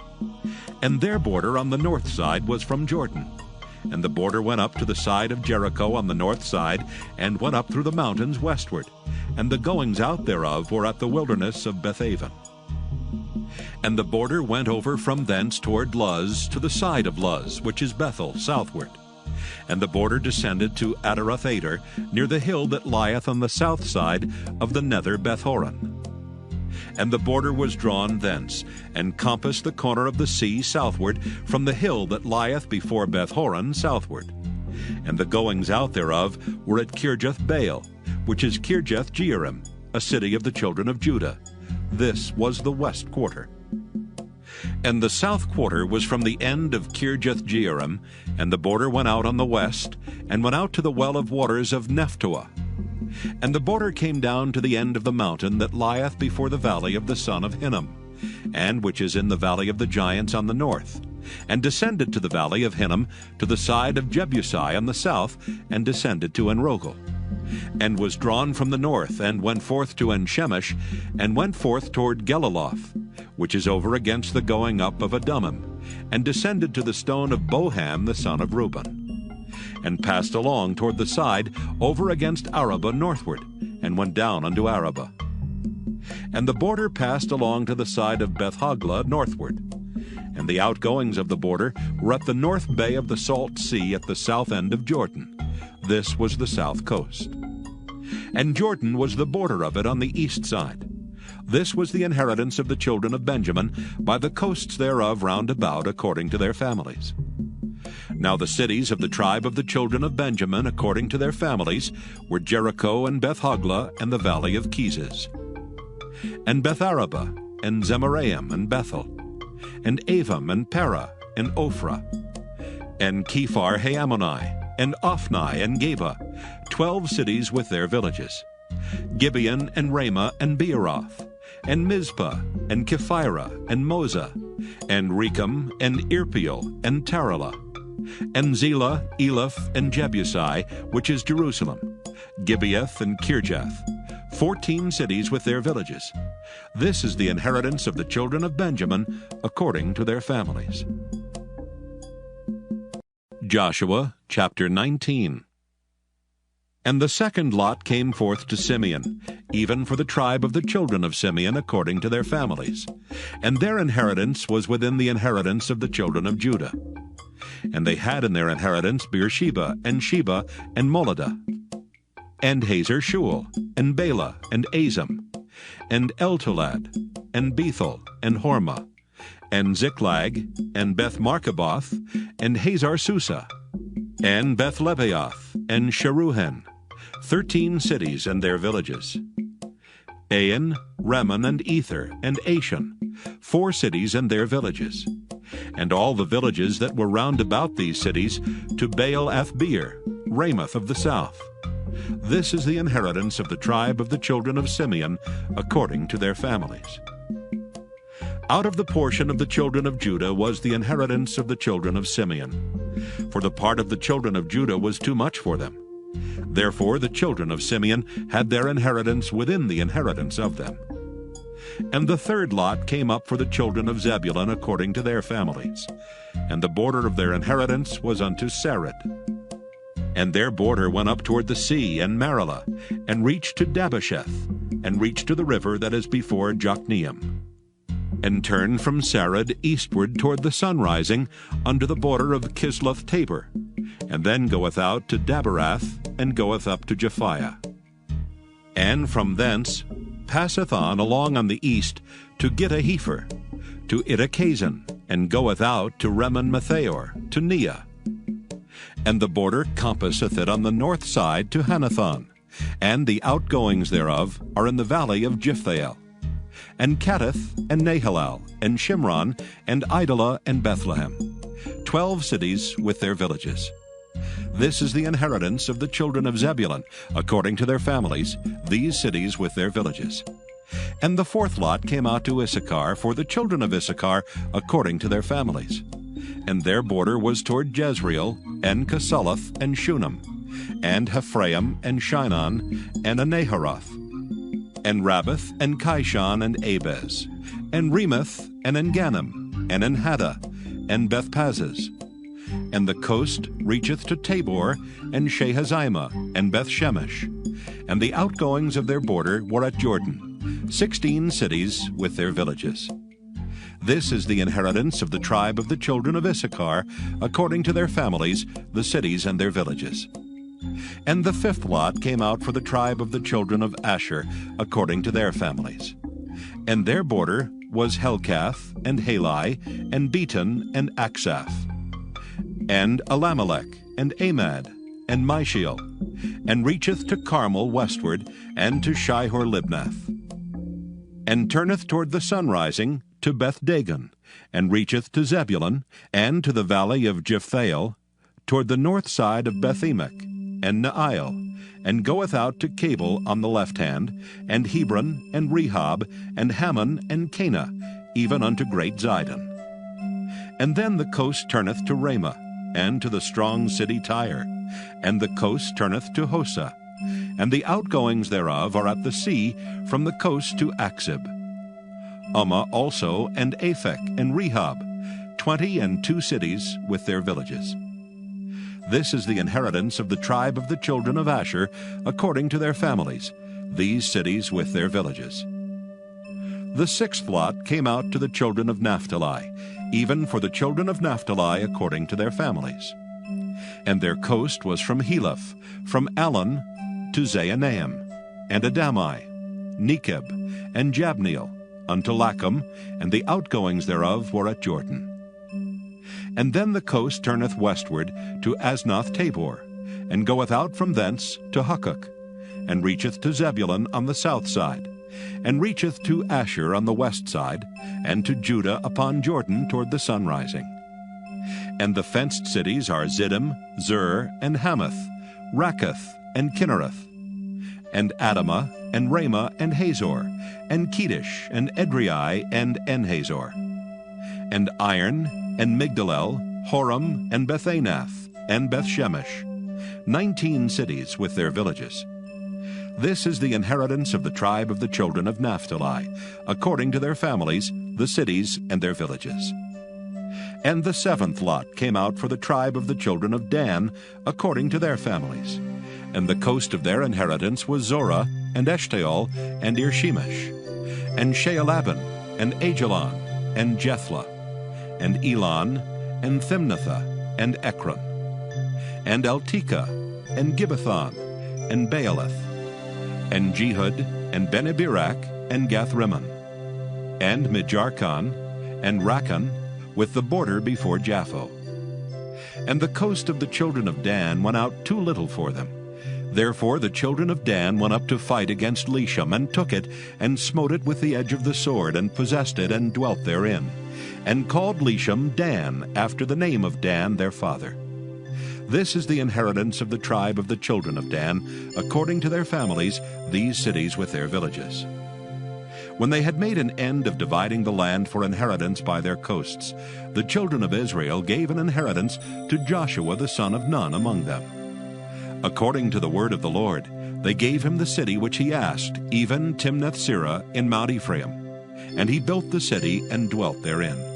And their border on the north side was from Jordan. And the border went up to the side of Jericho on the north side, and went up through the mountains westward. And the goings out thereof were at the wilderness of Bethaven. And the border went over from thence toward Luz to the side of Luz, which is Bethel, southward. And the border descended to Adaroth-Ader, near the hill that lieth on the south side of the nether Bethhoron. And the border was drawn thence, and compassed the corner of the sea southward, from the hill that lieth before Bethhoron southward. And the goings out thereof were at Kirjath-Baal, which is Kirjath-Jearim, a city of the children of Judah. This was the west quarter. And the south quarter was from the end of Kirjath-Jearim, and the border went out on the west, and went out to the well of waters of Nephtoah. And the border came down to the end of the mountain that lieth before the valley of the son of Hinnom, and which is in the valley of the giants on the north, and descended to the valley of Hinnom, to the side of Jebusi on the south, and descended to Enrogel, and was drawn from the north, and went forth to Enshemish, and went forth toward Geliloth, which is over against the going up of Adummim, and descended to the stone of Bohan the son of Reuben, and passed along toward the side over against Arabah northward, and went down unto Arabah. And the border passed along to the side of Beth-hoglah northward, and the outgoings of the border were at the north bay of the Salt Sea at the south end of Jordan. This was the south coast. And Jordan was the border of it on the east side. This was the inheritance of the children of Benjamin, by the coasts thereof round about, according to their families. Now the cities of the tribe of the children of Benjamin, according to their families, were Jericho, and Beth-hoglah, and the valley of Keziz, and Beth-arabah, and Zemaraim, and Bethel, and Avim, and Parah, and Ophrah, and Kephar-Haamoni, and Ophni, and Geba, 12 cities with their villages, Gibeon, and Ramah, and Beeroth, and Mizpah, and Kephirah, and Moza, and Rechem, and Irpeel, and Taralah, and Zelah, Eleph, and Jebusi, which is Jerusalem, Gibeath, and Kirjath, 14 cities with their villages. This is the inheritance of the children of Benjamin, according to their families. Joshua chapter 19. And the second lot came forth to Simeon, even for the tribe of the children of Simeon, according to their families. And their inheritance was within the inheritance of the children of Judah. And they had in their inheritance Beersheba, and Sheba, and Moladah, and Hazer Shual, and Bela, and Azam, and Eltolad, and Bethel, and Hormah, and Ziklag, and Beth-Markaboth, and Hazar Susa, and Beth-Lebaoth, and Sheruhen, 13 cities and their villages. Ain, Rimmon, and Ether, and Ashan, 4 cities and their villages. And all the villages that were round about these cities, to Baal-athbeer, Ramoth of the south. This is the inheritance of the tribe of the children of Simeon, according to their families. Out of the portion of the children of Judah was the inheritance of the children of Simeon. For the part of the children of Judah was too much for them. Therefore the children of Simeon had their inheritance within the inheritance of them. And the third lot came up for the children of Zebulun according to their families. And the border of their inheritance was unto Sarid. And their border went up toward the sea, and Marilah, and reached to Dabbesheth, and reached to the river that is before Jokneam, and turned from Sarid eastward toward the sunrising, unto the border of Kisloth Tabor, and then goeth out to Daberath, and goeth up to Japhiah. And from thence passeth on along on the east to Gittahepher, to Ittachazan, and goeth out to Remon-Methaor, to Neah. And the border compasseth it on the north side to Hanathon, and the outgoings thereof are in the valley of Jiphthahel, and Kattith, and Nahalal, and Shimron, and Idalah, and Bethlehem, 12 cities with their villages. This is the inheritance of the children of Zebulun, according to their families, these cities with their villages. And the fourth lot came out to Issachar, for the children of Issachar, according to their families. And their border was toward Jezreel, and Casaloth, and Shunem, and Hephraim, and Shinon, and Anaharoth, and Rabbath, and Kishon, and Abez, and Remoth, and Engannim, and Enhaddah, and Bethpazzez. And the coast reacheth to Tabor, and Shehazimah, and Bethshemesh. And the outgoings of their border were at Jordan, 16 cities with their villages. This is the inheritance of the tribe of the children of Issachar, according to their families, the cities and their villages. And the fifth lot came out for the tribe of the children of Asher, according to their families. And their border was Helkath, and Halai, and Beton, and Aksaph, and Alamelech, and Amad, and Mishael, and reacheth to Carmel westward, and to Shihor-Libnath, and turneth toward the sunrising to Beth-Dagon, and reacheth to Zebulun, and to the valley of Jephthahel, toward the north side of Beth-Emek, and Neiel, and goeth out to Cabul on the left hand, and Hebron, and Rehob, and Hammon, and Cana, even unto great Zidon. And then the coast turneth to Ramah, and to the strong city Tyre, and the coast turneth to Hosa, and the outgoings thereof are at the sea from the coast to Achzib. Ummah also, and Aphek, and Rehob, 22 cities with their villages. This is the inheritance of the tribe of the children of Asher, according to their families, these cities with their villages. The sixth lot came out to the children of Naphtali, even for the children of Naphtali according to their families. And their coast was from Heleph, from Allon to Zaanaim, and Adami, Nekeb, and Jabneel, unto Lachum, and the outgoings thereof were at Jordan. And then the coast turneth westward to Asnoth Tabor, and goeth out from thence to Hukkok, and reacheth to Zebulun on the south side, and reacheth to Asher on the west side, and to Judah upon Jordan toward the sun rising. And the fenced cities are Ziddim, Zur, and Hamath, Rakkath, and Kinnereth, and Adamah, and Ramah, and Hazor, and Kedesh, and Edrei, and Enhazor, and Iron, and Migdalel, Horam, and Bethanath, and Bethshemesh, 19 cities with their villages. This is the inheritance of the tribe of the children of Naphtali, according to their families, the cities and their villages. And the seventh lot came out for the tribe of the children of Dan, according to their families. And the coast of their inheritance was Zorah, and Eshtaol, and Irshemesh, and Shaalabin, and Ajalon, and Jethlah, and Elon, and Thimnathah, and Ekron, and Eltekeh, and Gibbethon, and Baalath, and Jehud, and Bene-Berak, and Gath-Rimmon, and Mijarkon, and Rakkon, with the border before Japho. And the coast of the children of Dan went out too little for them. Therefore the children of Dan went up to fight against Leshem, and took it, and smote it with the edge of the sword, and possessed it, and dwelt therein, and called Leshem Dan, after the name of Dan their father. This is the inheritance of the tribe of the children of Dan, according to their families, these cities with their villages. When they had made an end of dividing the land for inheritance by their coasts, the children of Israel gave an inheritance to Joshua the son of Nun among them. According to the word of the Lord, they gave him the city which he asked, even Timnath-Serah in Mount Ephraim. And he built the city and dwelt therein.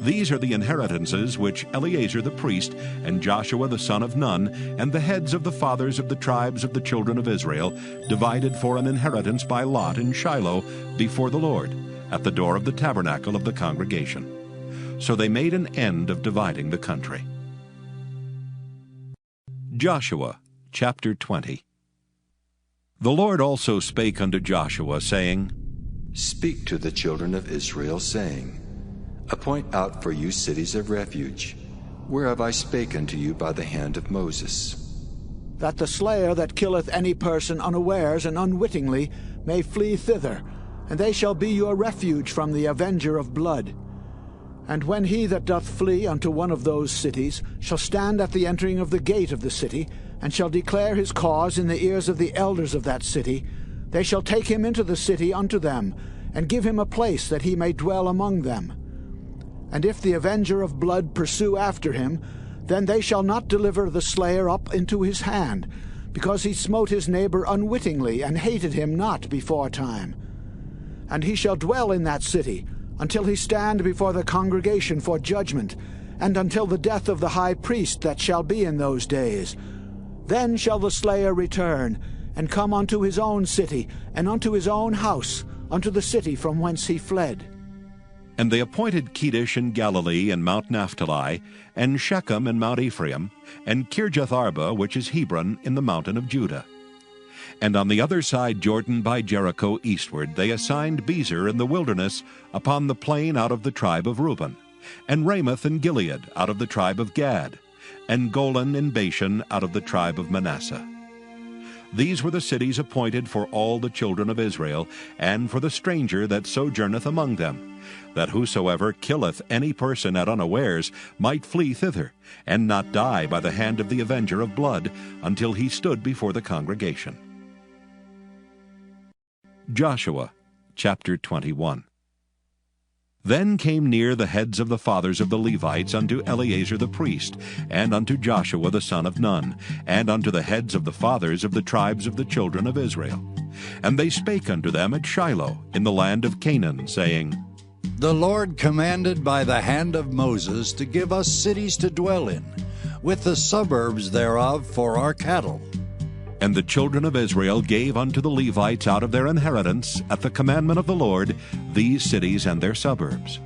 These are the inheritances which Eleazar the priest, and Joshua the son of Nun, and the heads of the fathers of the tribes of the children of Israel, divided for an inheritance by lot in Shiloh before the Lord, at the door of the tabernacle of the congregation. So they made an end of dividing the country. Joshua chapter 20. The Lord also spake unto Joshua, saying, Speak to the children of Israel, saying, Appoint out for you cities of refuge, whereof I spake unto you by the hand of Moses, that the slayer that killeth any person unawares and unwittingly may flee thither, and they shall be your refuge from the avenger of blood. And when he that doth flee unto one of those cities shall stand at the entering of the gate of the city, and shall declare his cause in the ears of the elders of that city, they shall take him into the city unto them, and give him a place that he may dwell among them. And if the avenger of blood pursue after him, then they shall not deliver the slayer up into his hand, because he smote his neighbor unwittingly, and hated him not before time. And he shall dwell in that city, until he stand before the congregation for judgment, and until the death of the high priest that shall be in those days. Then shall the slayer return, and come unto his own city, and unto his own house, unto the city from whence he fled. And they appointed Kedesh in Galilee and Mount Naphtali, and Shechem in Mount Ephraim, and Kirjath-Arba, which is Hebron, in the mountain of Judah. And on the other side Jordan by Jericho eastward they assigned Bezer in the wilderness upon the plain out of the tribe of Reuben, and Ramoth in Gilead out of the tribe of Gad, and Golan in Bashan out of the tribe of Manasseh. These were the cities appointed for all the children of Israel, and for the stranger that sojourneth among them, that whosoever killeth any person at unawares might flee thither, and not die by the hand of the avenger of blood, until he stood before the congregation. Joshua chapter 21. Then came near the heads of the fathers of the Levites unto Eleazar the priest, and unto Joshua the son of Nun, and unto the heads of the fathers of the tribes of the children of Israel. And they spake unto them at Shiloh in the land of Canaan, saying, The Lord commanded by the hand of Moses to give us cities to dwell in, with the suburbs thereof for our cattle. And the children of Israel gave unto the Levites out of their inheritance, at the commandment of the Lord, these cities and their suburbs.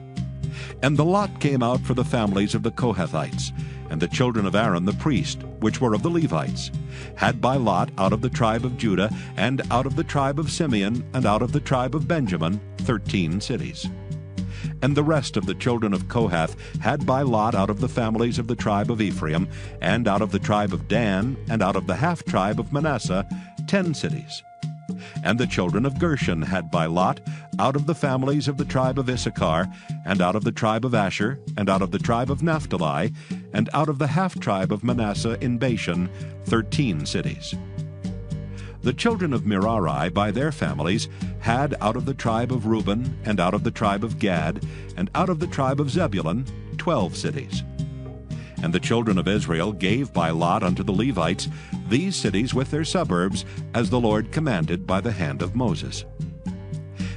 And the lot came out for the families of the Kohathites, and the children of Aaron the priest, which were of the Levites, had by lot out of the tribe of Judah, and out of the tribe of Simeon, and out of the tribe of Benjamin, 13 cities. And the rest of the children of Kohath had by lot out of the families of the tribe of Ephraim, and out of the tribe of Dan, and out of the half-tribe of Manasseh, 10 cities. And the children of Gershon had by lot out of the families of the tribe of Issachar, and out of the tribe of Asher, and out of the tribe of Naphtali, and out of the half-tribe of Manasseh in Bashan, 13 cities. The children of Merari by their families had out of the tribe of Reuben, and out of the tribe of Gad, and out of the tribe of Zebulun, 12 cities. And the children of Israel gave by lot unto the Levites these cities with their suburbs, as the Lord commanded by the hand of Moses.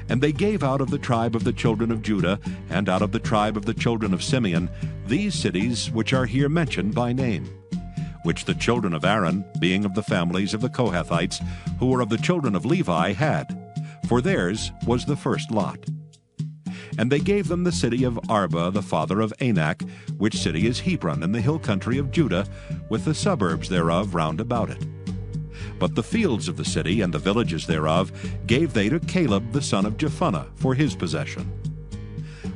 And they gave out of the tribe of the children of Judah, and out of the tribe of the children of Simeon, these cities which are here mentioned by name, which the children of Aaron, being of the families of the Kohathites, who were of the children of Levi, had, for theirs was the first lot. And they gave them the city of Arba, the father of Anak, which city is Hebron in the hill country of Judah, with the suburbs thereof round about it. But the fields of the city and the villages thereof gave they to Caleb the son of Jephunneh for his possession.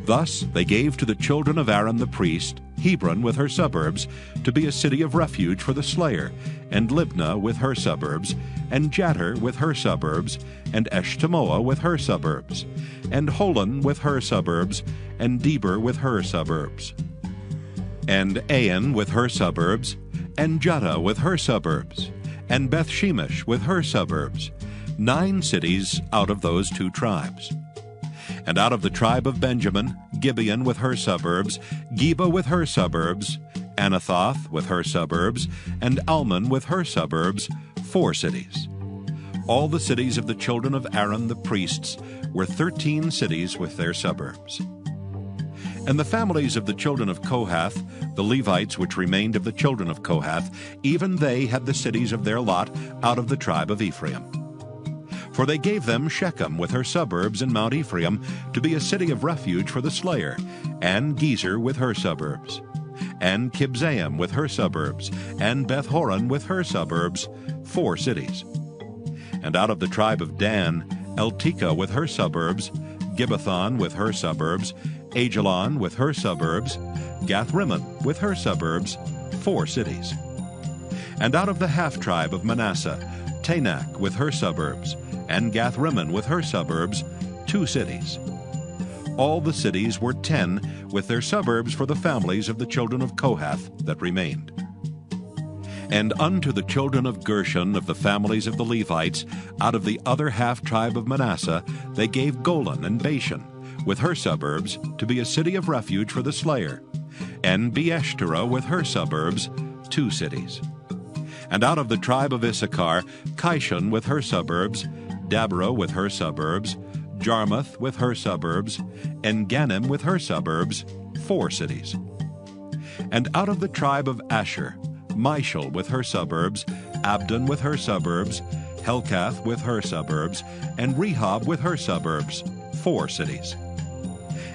Thus they gave to the children of Aaron the priest Hebron with her suburbs, to be a city of refuge for the slayer, and Libnah with her suburbs, and Jattir with her suburbs, and Eshtemoa with her suburbs, and Holon with her suburbs, and Debir with her suburbs, and Ain with her suburbs, and Juttah with her suburbs, and Bethshemesh with her suburbs, 9 cities out of those 2 tribes. And out of the tribe of Benjamin, Gibeon with her suburbs, Geba with her suburbs, Anathoth with her suburbs, and Almon with her suburbs, 4 cities. All the cities of the children of Aaron the priests were 13 cities with their suburbs. And the families of the children of Kohath, the Levites which remained of the children of Kohath, even they had the cities of their lot out of the tribe of Ephraim. For they gave them Shechem with her suburbs in Mount Ephraim, to be a city of refuge for the slayer, and Gezer with her suburbs, and Kibzaim with her suburbs, and Beth-horon with her suburbs, 4 cities. And out of the tribe of Dan, Eltekeh with her suburbs, Gibbethon with her suburbs, Ajalon with her suburbs, Gathrimmon with her suburbs, 4 cities. And out of the half-tribe of Manasseh, Tanakh with her suburbs, and Gathrimmon with her suburbs, 2 cities. All the cities were 10, with their suburbs for the families of the children of Kohath that remained. And unto the children of Gershon of the families of the Levites, out of the other half-tribe of Manasseh, they gave Golan and Bashan, with her suburbs, to be a city of refuge for the slayer, and Beeshterah with her suburbs, 2 cities. And out of the tribe of Issachar, Kishon with her suburbs, Dabarah with her suburbs, Jarmuth with her suburbs, and Ganim with her suburbs, 4 cities. And out of the tribe of Asher, Mishal with her suburbs, Abdon with her suburbs, Helkath with her suburbs, and Rehob with her suburbs, 4 cities.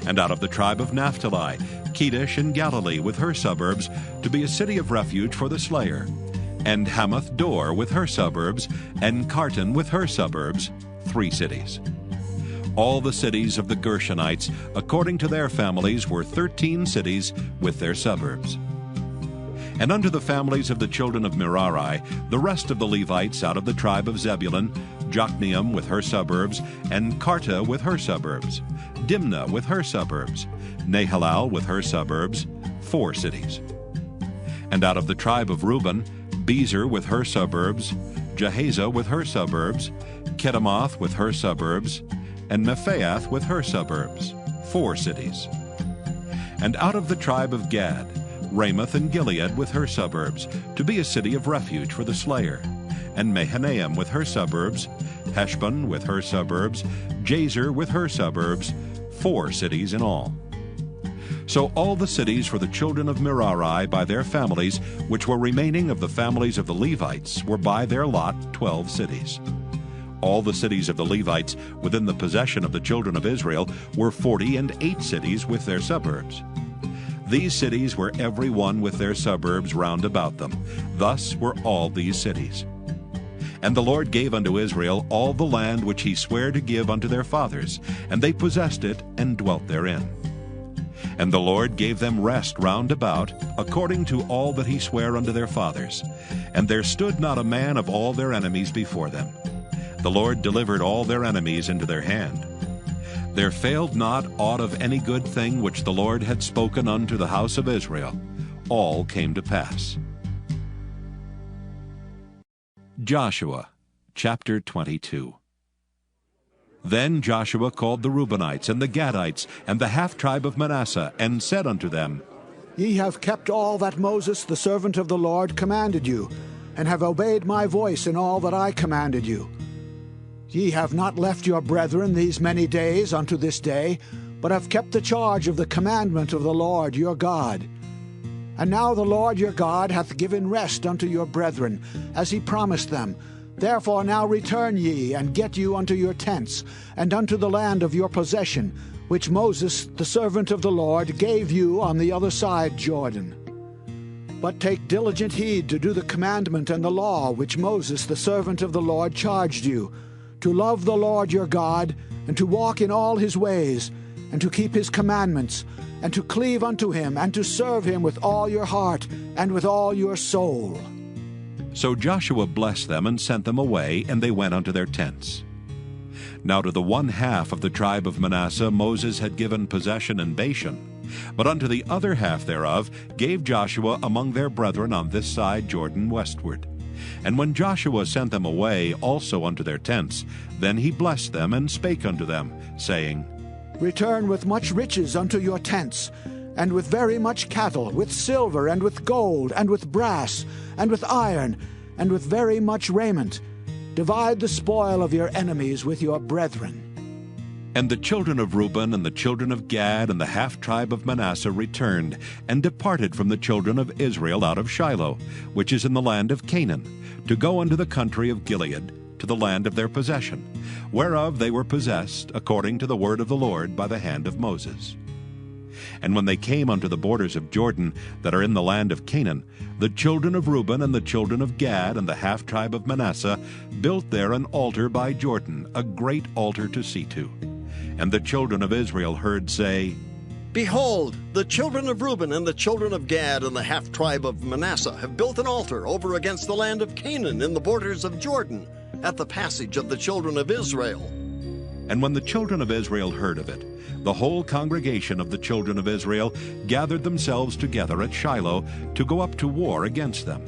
And out of the tribe of Naphtali, Kedesh in Galilee with her suburbs, to be a city of refuge for the slayer, and Hamath Dor with her suburbs, and Kartan with her suburbs, 3 cities. All the cities of the Gershonites, according to their families, were 13 cities with their suburbs. And unto the families of the children of Merari, the rest of the Levites out of the tribe of Zebulun, Jokneam with her suburbs, and Karta with her suburbs, Dimnah with her suburbs, Nahalal with her suburbs, 4 cities. And out of the tribe of Reuben, Bezer with her suburbs, Jahaziah with her suburbs, Kedemoth with her suburbs, and Mephaath with her suburbs, 4 cities. And out of the tribe of Gad, Ramoth and Gilead with her suburbs, to be a city of refuge for the slayer, and Mahanaim with her suburbs, Heshbon with her suburbs, Jazer with her suburbs, 4 cities in all. So all the cities for the children of Merari by their families, which were remaining of the families of the Levites, were by their lot 12 cities. All the cities of the Levites within the possession of the children of Israel were 48 cities with their suburbs. These cities were every one with their suburbs round about them. Thus were all these cities. And the Lord gave unto Israel all the land which he sware to give unto their fathers, and they possessed it and dwelt therein. And the Lord gave them rest round about, according to all that he sware unto their fathers. And there stood not a man of all their enemies before them. The Lord delivered all their enemies into their hand. There failed not aught of any good thing which the Lord had spoken unto the house of Israel. All came to pass. Joshua chapter 22. Then Joshua called the Reubenites and the Gadites and the half-tribe of Manasseh, and said unto them, Ye have kept all that Moses the servant of the Lord commanded you, and have obeyed my voice in all that I commanded you. Ye have not left your brethren these many days unto this day, but have kept the charge of the commandment of the Lord your God. And now the Lord your God hath given rest unto your brethren, as he promised them. Therefore now return ye, and get you unto your tents, and unto the land of your possession, which Moses the servant of the Lord gave you on the other side Jordan. But take diligent heed to do the commandment and the law which Moses the servant of the Lord charged you, to love the Lord your God, and to walk in all his ways, and to keep his commandments, and to cleave unto him, and to serve him with all your heart, and with all your soul. So Joshua blessed them and sent them away, and they went unto their tents. Now to the 1/2 of the tribe of Manasseh Moses had given possession in Bashan, but unto the other half thereof gave Joshua among their brethren on this side Jordan westward. And when Joshua sent them away also unto their tents, then he blessed them and spake unto them, saying, Return with much riches unto your tents, and with very much cattle, with silver, and with gold, and with brass, and with iron, and with very much raiment. Divide the spoil of your enemies with your brethren. And the children of Reuben and the children of Gad and the half-tribe of Manasseh returned, and departed from the children of Israel out of Shiloh, which is in the land of Canaan, to go unto the country of Gilead, to the land of their possession, whereof they were possessed, according to the word of the Lord by the hand of Moses. And when they came unto the borders of Jordan that are in the land of Canaan, the children of Reuben and the children of Gad and the half-tribe of Manasseh built there an altar by Jordan, a great altar to see to. And the children of Israel heard say, Behold, the children of Reuben and the children of Gad and the half-tribe of Manasseh have built an altar over against the land of Canaan in the borders of Jordan, at the passage of the children of Israel. And when the children of Israel heard of it, the whole congregation of the children of Israel gathered themselves together at Shiloh to go up to war against them.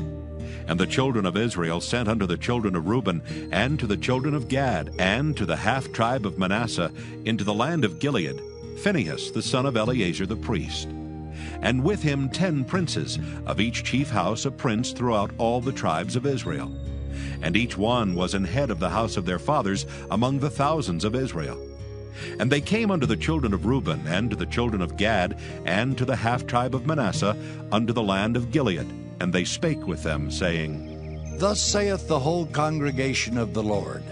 And the children of Israel sent unto the children of Reuben, and to the children of Gad, and to the half-tribe of Manasseh, into the land of Gilead, Phinehas the son of Eleazar the priest. And with him 10 princes, of each chief house a prince throughout all the tribes of Israel. And each one was an head of the house of their fathers among the thousands of Israel. And they came unto the children of Reuben, and to the children of Gad, and to the half-tribe of Manasseh, unto the land of Gilead. And they spake with them, saying, Thus saith the whole congregation of the Lord,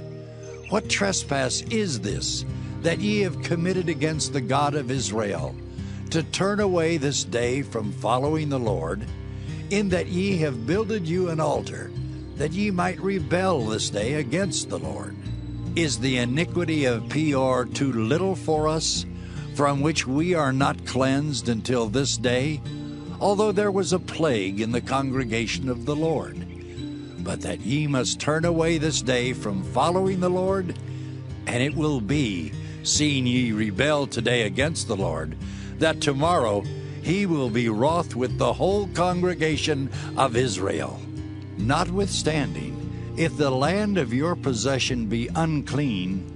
What trespass is this that ye have committed against the God of Israel, to turn away this day from following the Lord, in that ye have builded you an altar, that ye might rebel this day against the Lord? Is the iniquity of Peor too little for us, from which we are not cleansed until this day, although there was a plague in the congregation of the Lord? But that ye must turn away this day from following the Lord, and it will be, seeing ye rebel today against the Lord, that tomorrow he will be wroth with the whole congregation of Israel. Notwithstanding, if the land of your possession be unclean,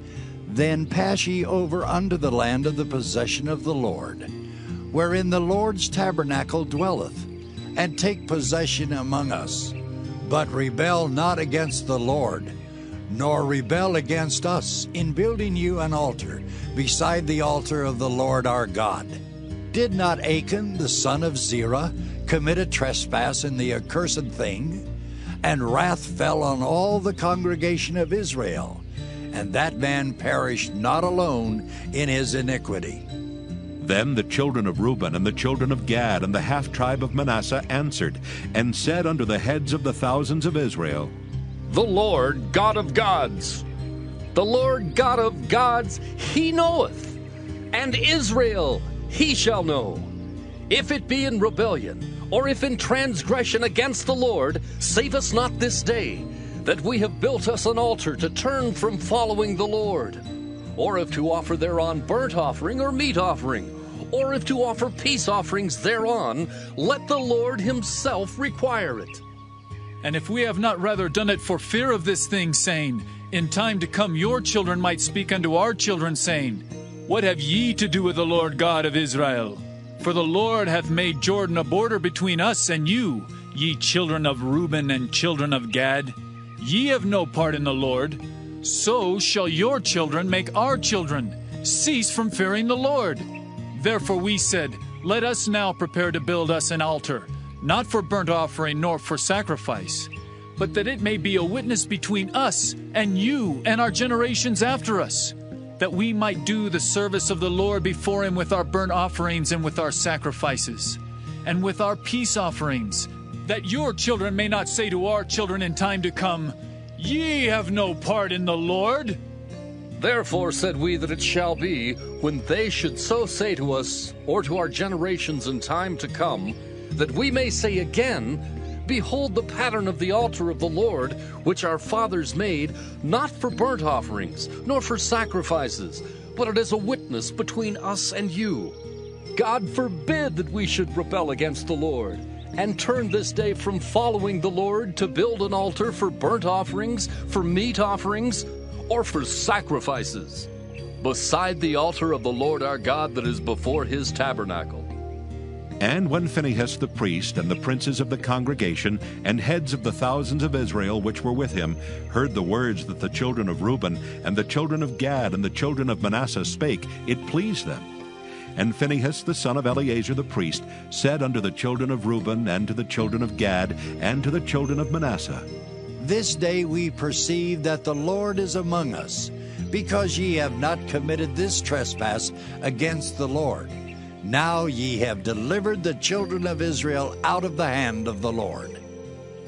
Then pass ye over unto the land of the possession of the Lord, wherein the Lord's tabernacle dwelleth, and take possession among us. But rebel not against the Lord, nor rebel against us in building you an altar beside the altar of the Lord our God. Did not Achan the son of Zerah commit a trespass in the accursed thing? And wrath fell on all the congregation of Israel, and that man perished not alone in his iniquity. Then the children of Reuben and the children of Gad and the half-tribe of Manasseh answered, and said unto the heads of the thousands of Israel, The Lord God of gods, the Lord God of gods, he knoweth, and Israel he shall know. If it be in rebellion, or if in transgression against the Lord, save us not this day, that we have built us an altar to turn from following the Lord. Or if to offer thereon burnt offering or meat offering, or if to offer peace offerings thereon, let the Lord himself require it. And if we have not rather done it for fear of this thing, saying, In time to come your children might speak unto our children, saying, What have ye to do with the Lord God of Israel? For the Lord hath made Jordan a border between us and you, ye children of Reuben and children of Gad. Ye have no part in the Lord. So shall your children make our children cease from fearing the Lord. Therefore we said, Let us now prepare to build us an altar, not for burnt offering nor for sacrifice, but that it may be a witness between us and you and our generations after us, that we might do the service of the Lord before him with our burnt offerings and with our sacrifices, and with our peace offerings, that your children may not say to our children in time to come, Ye have no part in the Lord. Therefore said we that it shall be, when they should so say to us, or to our generations in time to come, that we may say again, Behold the pattern of the altar of the Lord, which our fathers made, not for burnt offerings, nor for sacrifices, but it is a witness between us and you. God forbid that we should rebel against the Lord, and turn this day from following the Lord to build an altar for burnt offerings, for meat offerings, or for sacrifices, beside the altar of the Lord our God that is before his tabernacle. And when Phinehas the priest and the princes of the congregation and heads of the thousands of Israel which were with him heard the words that the children of Reuben and the children of Gad and the children of Manasseh spake, it pleased them. And Phinehas the son of Eleazar the priest said unto the children of Reuben and to the children of Gad and to the children of Manasseh, This day we perceive that the Lord is among us, because ye have not committed this trespass against the Lord. Now ye have delivered the children of Israel out of the hand of the Lord.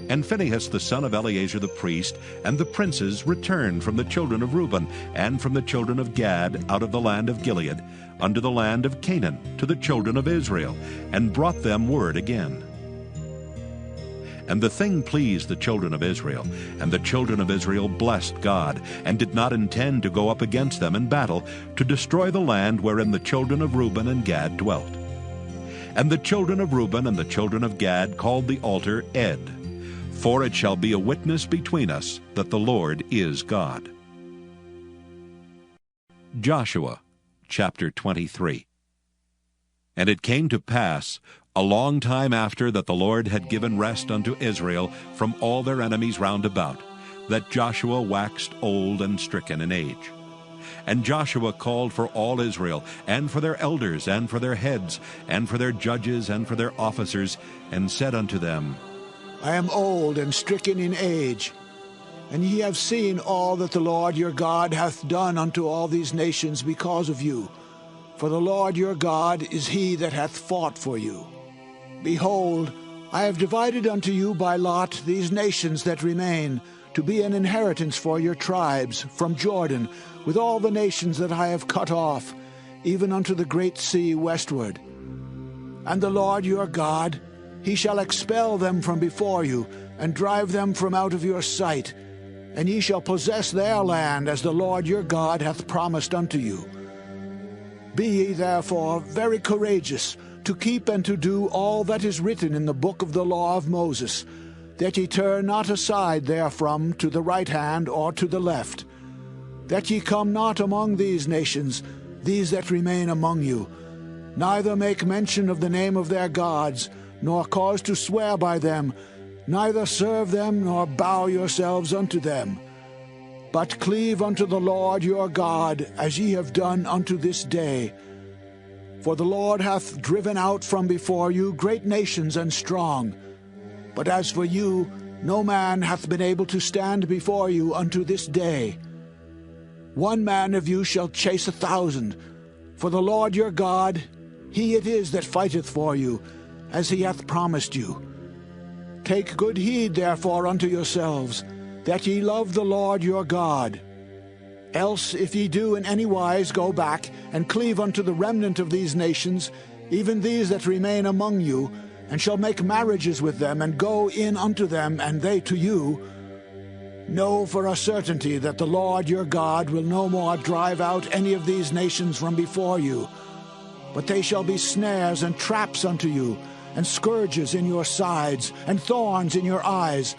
And Phinehas the son of Eleazar the priest and the princes returned from the children of Reuben and from the children of Gad out of the land of Gilead unto the land of Canaan to the children of Israel, and brought them word again. And the thing pleased the children of Israel, and the children of Israel blessed God, and did not intend to go up against them in battle, to destroy the land wherein the children of Reuben and Gad dwelt. And the children of Reuben and the children of Gad called the altar Ed, for it shall be a witness between us that the Lord is God. Joshua chapter 23. And it came to pass, a long time after that the Lord had given rest unto Israel from all their enemies round about, that Joshua waxed old and stricken in age. And Joshua called for all Israel, and for their elders, and for their heads, and for their judges, and for their officers, and said unto them, I am old and stricken in age, and ye have seen all that the Lord your God hath done unto all these nations because of you. For the Lord your God is he that hath fought for you. Behold, I have divided unto you by lot these nations that remain, to be an inheritance for your tribes, from Jordan, with all the nations that I have cut off, even unto the great sea westward. And the Lord your God, he shall expel them from before you, and drive them from out of your sight, and ye shall possess their land as the Lord your God hath promised unto you. Be ye therefore very courageous, to keep and to do all that is written in the book of the law of Moses, that ye turn not aside therefrom to the right hand or to the left, that ye come not among these nations, these that remain among you, neither make mention of the name of their gods, nor cause to swear by them, neither serve them, nor bow yourselves unto them. But cleave unto the Lord your God, as ye have done unto this day. For the Lord hath driven out from before you great nations and strong. But as for you, no man hath been able to stand before you unto this day. 1 man of you shall chase 1,000. For the Lord your God, he it is that fighteth for you, as he hath promised you. Take good heed therefore unto yourselves, that ye love the Lord your God. Else, if ye do in any wise go back, and cleave unto the remnant of these nations, even these that remain among you, and shall make marriages with them, and go in unto them, and they to you, know for a certainty that the Lord your God will no more drive out any of these nations from before you, but they shall be snares and traps unto you, and scourges in your sides, and thorns in your eyes,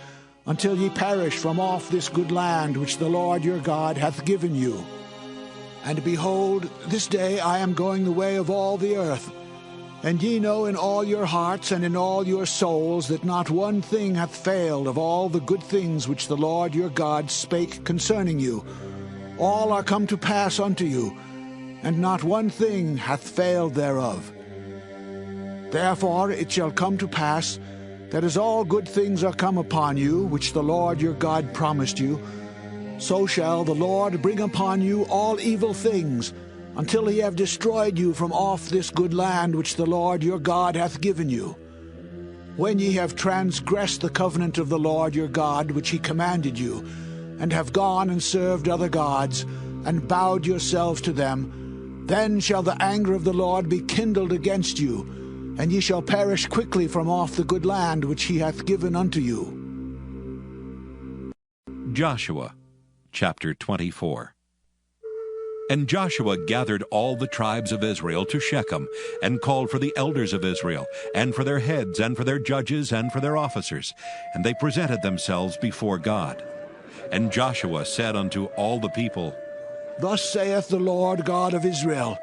until ye perish from off this good land which the Lord your God hath given you. And behold, this day I am going the way of all the earth. And ye know in all your hearts and in all your souls that not one thing hath failed of all the good things which the Lord your God spake concerning you. All are come to pass unto you, and not one thing hath failed thereof. Therefore it shall come to pass, that as all good things are come upon you, which the Lord your God promised you, so shall the Lord bring upon you all evil things, until he have destroyed you from off this good land which the Lord your God hath given you. When ye have transgressed the covenant of the Lord your God which he commanded you, and have gone and served other gods, and bowed yourselves to them, then shall the anger of the Lord be kindled against you, and ye shall perish quickly from off the good land which he hath given unto you. Joshua chapter 24. And Joshua gathered all the tribes of Israel to Shechem, and called for the elders of Israel, and for their heads, and for their judges, and for their officers. And they presented themselves before God. And Joshua said unto all the people, Thus saith the Lord God of Israel,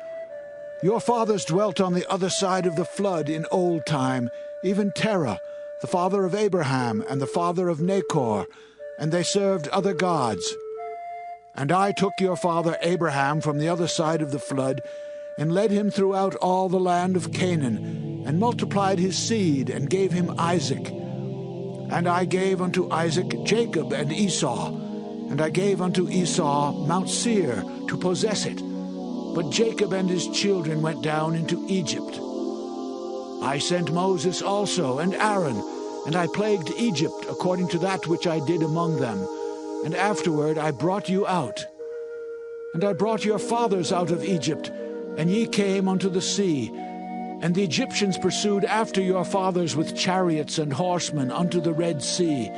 Your fathers dwelt on the other side of the flood in old time, even Terah, the father of Abraham, and the father of Nachor, and they served other gods. And I took your father Abraham from the other side of the flood, and led him throughout all the land of Canaan, and multiplied his seed, and gave him Isaac. And I gave unto Isaac Jacob and Esau, and I gave unto Esau Mount Seir to possess it. But Jacob and his children went down into Egypt. I sent Moses also, and Aaron, and I plagued Egypt according to that which I did among them. And afterward I brought you out. And I brought your fathers out of Egypt, and ye came unto the sea. And the Egyptians pursued after your fathers with chariots and horsemen unto the Red Sea.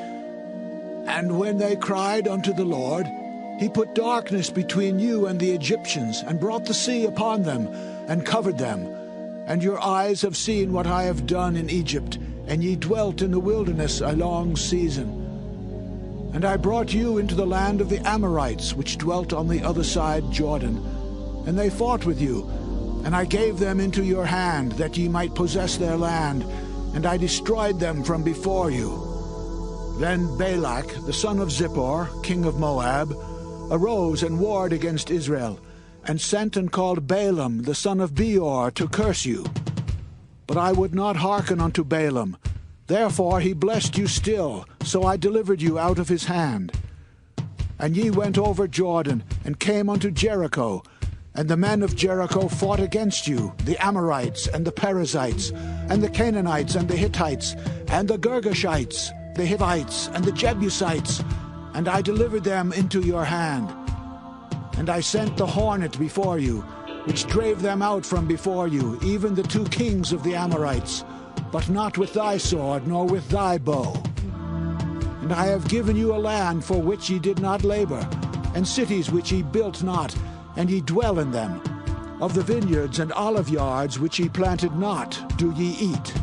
And when they cried unto the Lord, he put darkness between you and the Egyptians, and brought the sea upon them, and covered them. And your eyes have seen what I have done in Egypt, and ye dwelt in the wilderness a long season. And I brought you into the land of the Amorites, which dwelt on the other side Jordan. And they fought with you, and I gave them into your hand, that ye might possess their land, and I destroyed them from before you. Then Balak, the son of Zippor, king of Moab, arose and warred against Israel, and sent and called Balaam, the son of Beor, to curse you. But I would not hearken unto Balaam. Therefore he blessed you still, so I delivered you out of his hand. And ye went over Jordan, and came unto Jericho. And the men of Jericho fought against you, the Amorites, and the Perizzites, and the Canaanites, and the Hittites, and the Girgashites, the Hivites, and the Jebusites, and I delivered them into your hand. And I sent the hornet before you, which drave them out from before you, even the 2 kings of the Amorites, but not with thy sword, nor with thy bow. And I have given you a land for which ye did not labor, and cities which ye built not, and ye dwell in them. Of the vineyards and olive yards which ye planted not do ye eat.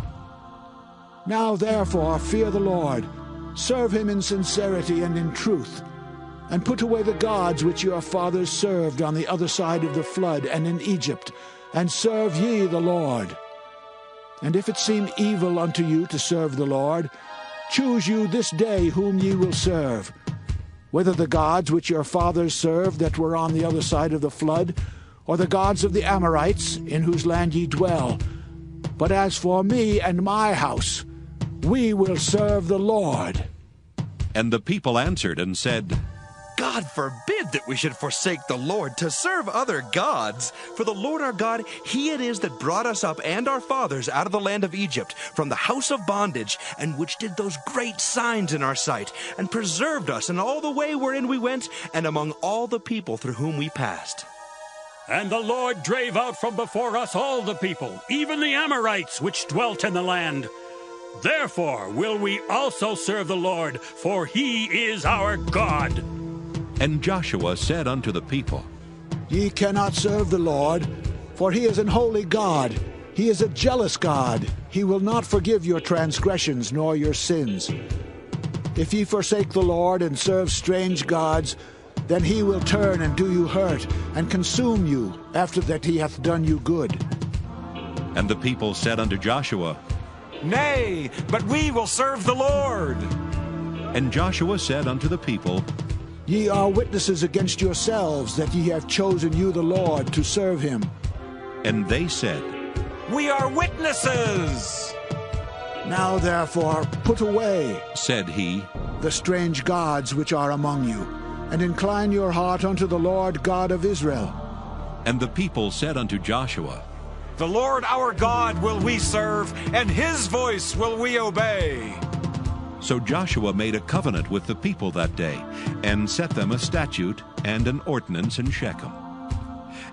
Now therefore fear the Lord, serve him in sincerity and in truth. and put away the gods which your fathers served on the other side of the flood and in Egypt, and serve ye the Lord. And if it seem evil unto you to serve the Lord, choose you this day whom ye will serve, whether the gods which your fathers served that were on the other side of the flood, or the gods of the Amorites, in whose land ye dwell. But as for me and my house, we will serve the Lord. And the people answered and said, God forbid that we should forsake the Lord to serve other gods. For the Lord our God, he it is that brought us up and our fathers out of the land of Egypt, from the house of bondage, and which did those great signs in our sight, and preserved us in all the way wherein we went, and among all the people through whom we passed. And the Lord drave out from before us all the people, even the Amorites which dwelt in the land. Therefore will we also serve the Lord, for he is our God. And Joshua said unto the people, Ye cannot serve the Lord, for he is an holy God. He is a jealous God. He will not forgive your transgressions nor your sins. If ye forsake the Lord and serve strange gods, then he will turn and do you hurt, and consume you, after that he hath done you good. And the people said unto Joshua, Nay, but we will serve the Lord. And Joshua said unto the people, Ye are witnesses against yourselves that ye have chosen you the Lord to serve him. And they said, We are witnesses. Now therefore put away, said he, the strange gods which are among you, and incline your heart unto the Lord God of Israel. And the people said unto Joshua, The Lord our God will we serve, and his voice will we obey. So Joshua made a covenant with the people that day, and set them a statute and an ordinance in Shechem.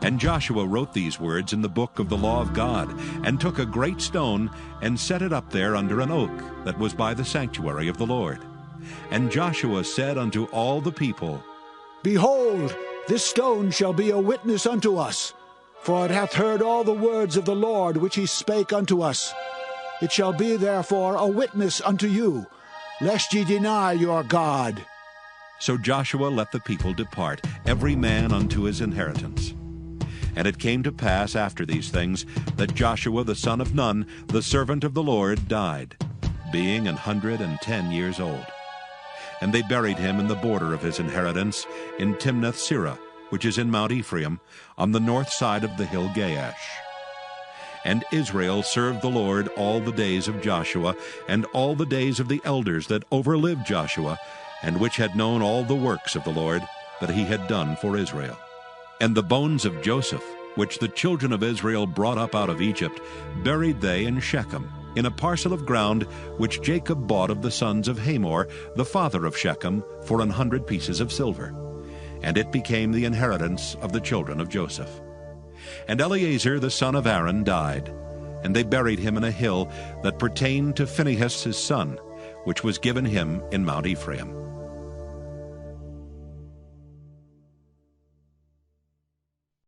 And Joshua wrote these words in the book of the law of God, and took a great stone, and set it up there under an oak that was by the sanctuary of the Lord. And Joshua said unto all the people, Behold, this stone shall be a witness unto us, for it hath heard all the words of the Lord which he spake unto us. It shall be therefore a witness unto you, lest ye deny your God. So Joshua let the people depart, every man unto his inheritance. And it came to pass after these things, that Joshua the son of Nun, the servant of the Lord, died, being 110 years old. And they buried him in the border of his inheritance, in Timnath-Serah, which is in Mount Ephraim, on the north side of the hill Gaash. And Israel served the Lord all the days of Joshua, and all the days of the elders that overlived Joshua, and which had known all the works of the Lord that he had done for Israel. And the bones of Joseph, which the children of Israel brought up out of Egypt, buried they in Shechem, in a parcel of ground which Jacob bought of the sons of Hamor, the father of Shechem, for 100 pieces of silver. And it became the inheritance of the children of Joseph. And Eleazar the son of Aaron died, and they buried him in a hill that pertained to Phinehas his son, which was given him in Mount Ephraim.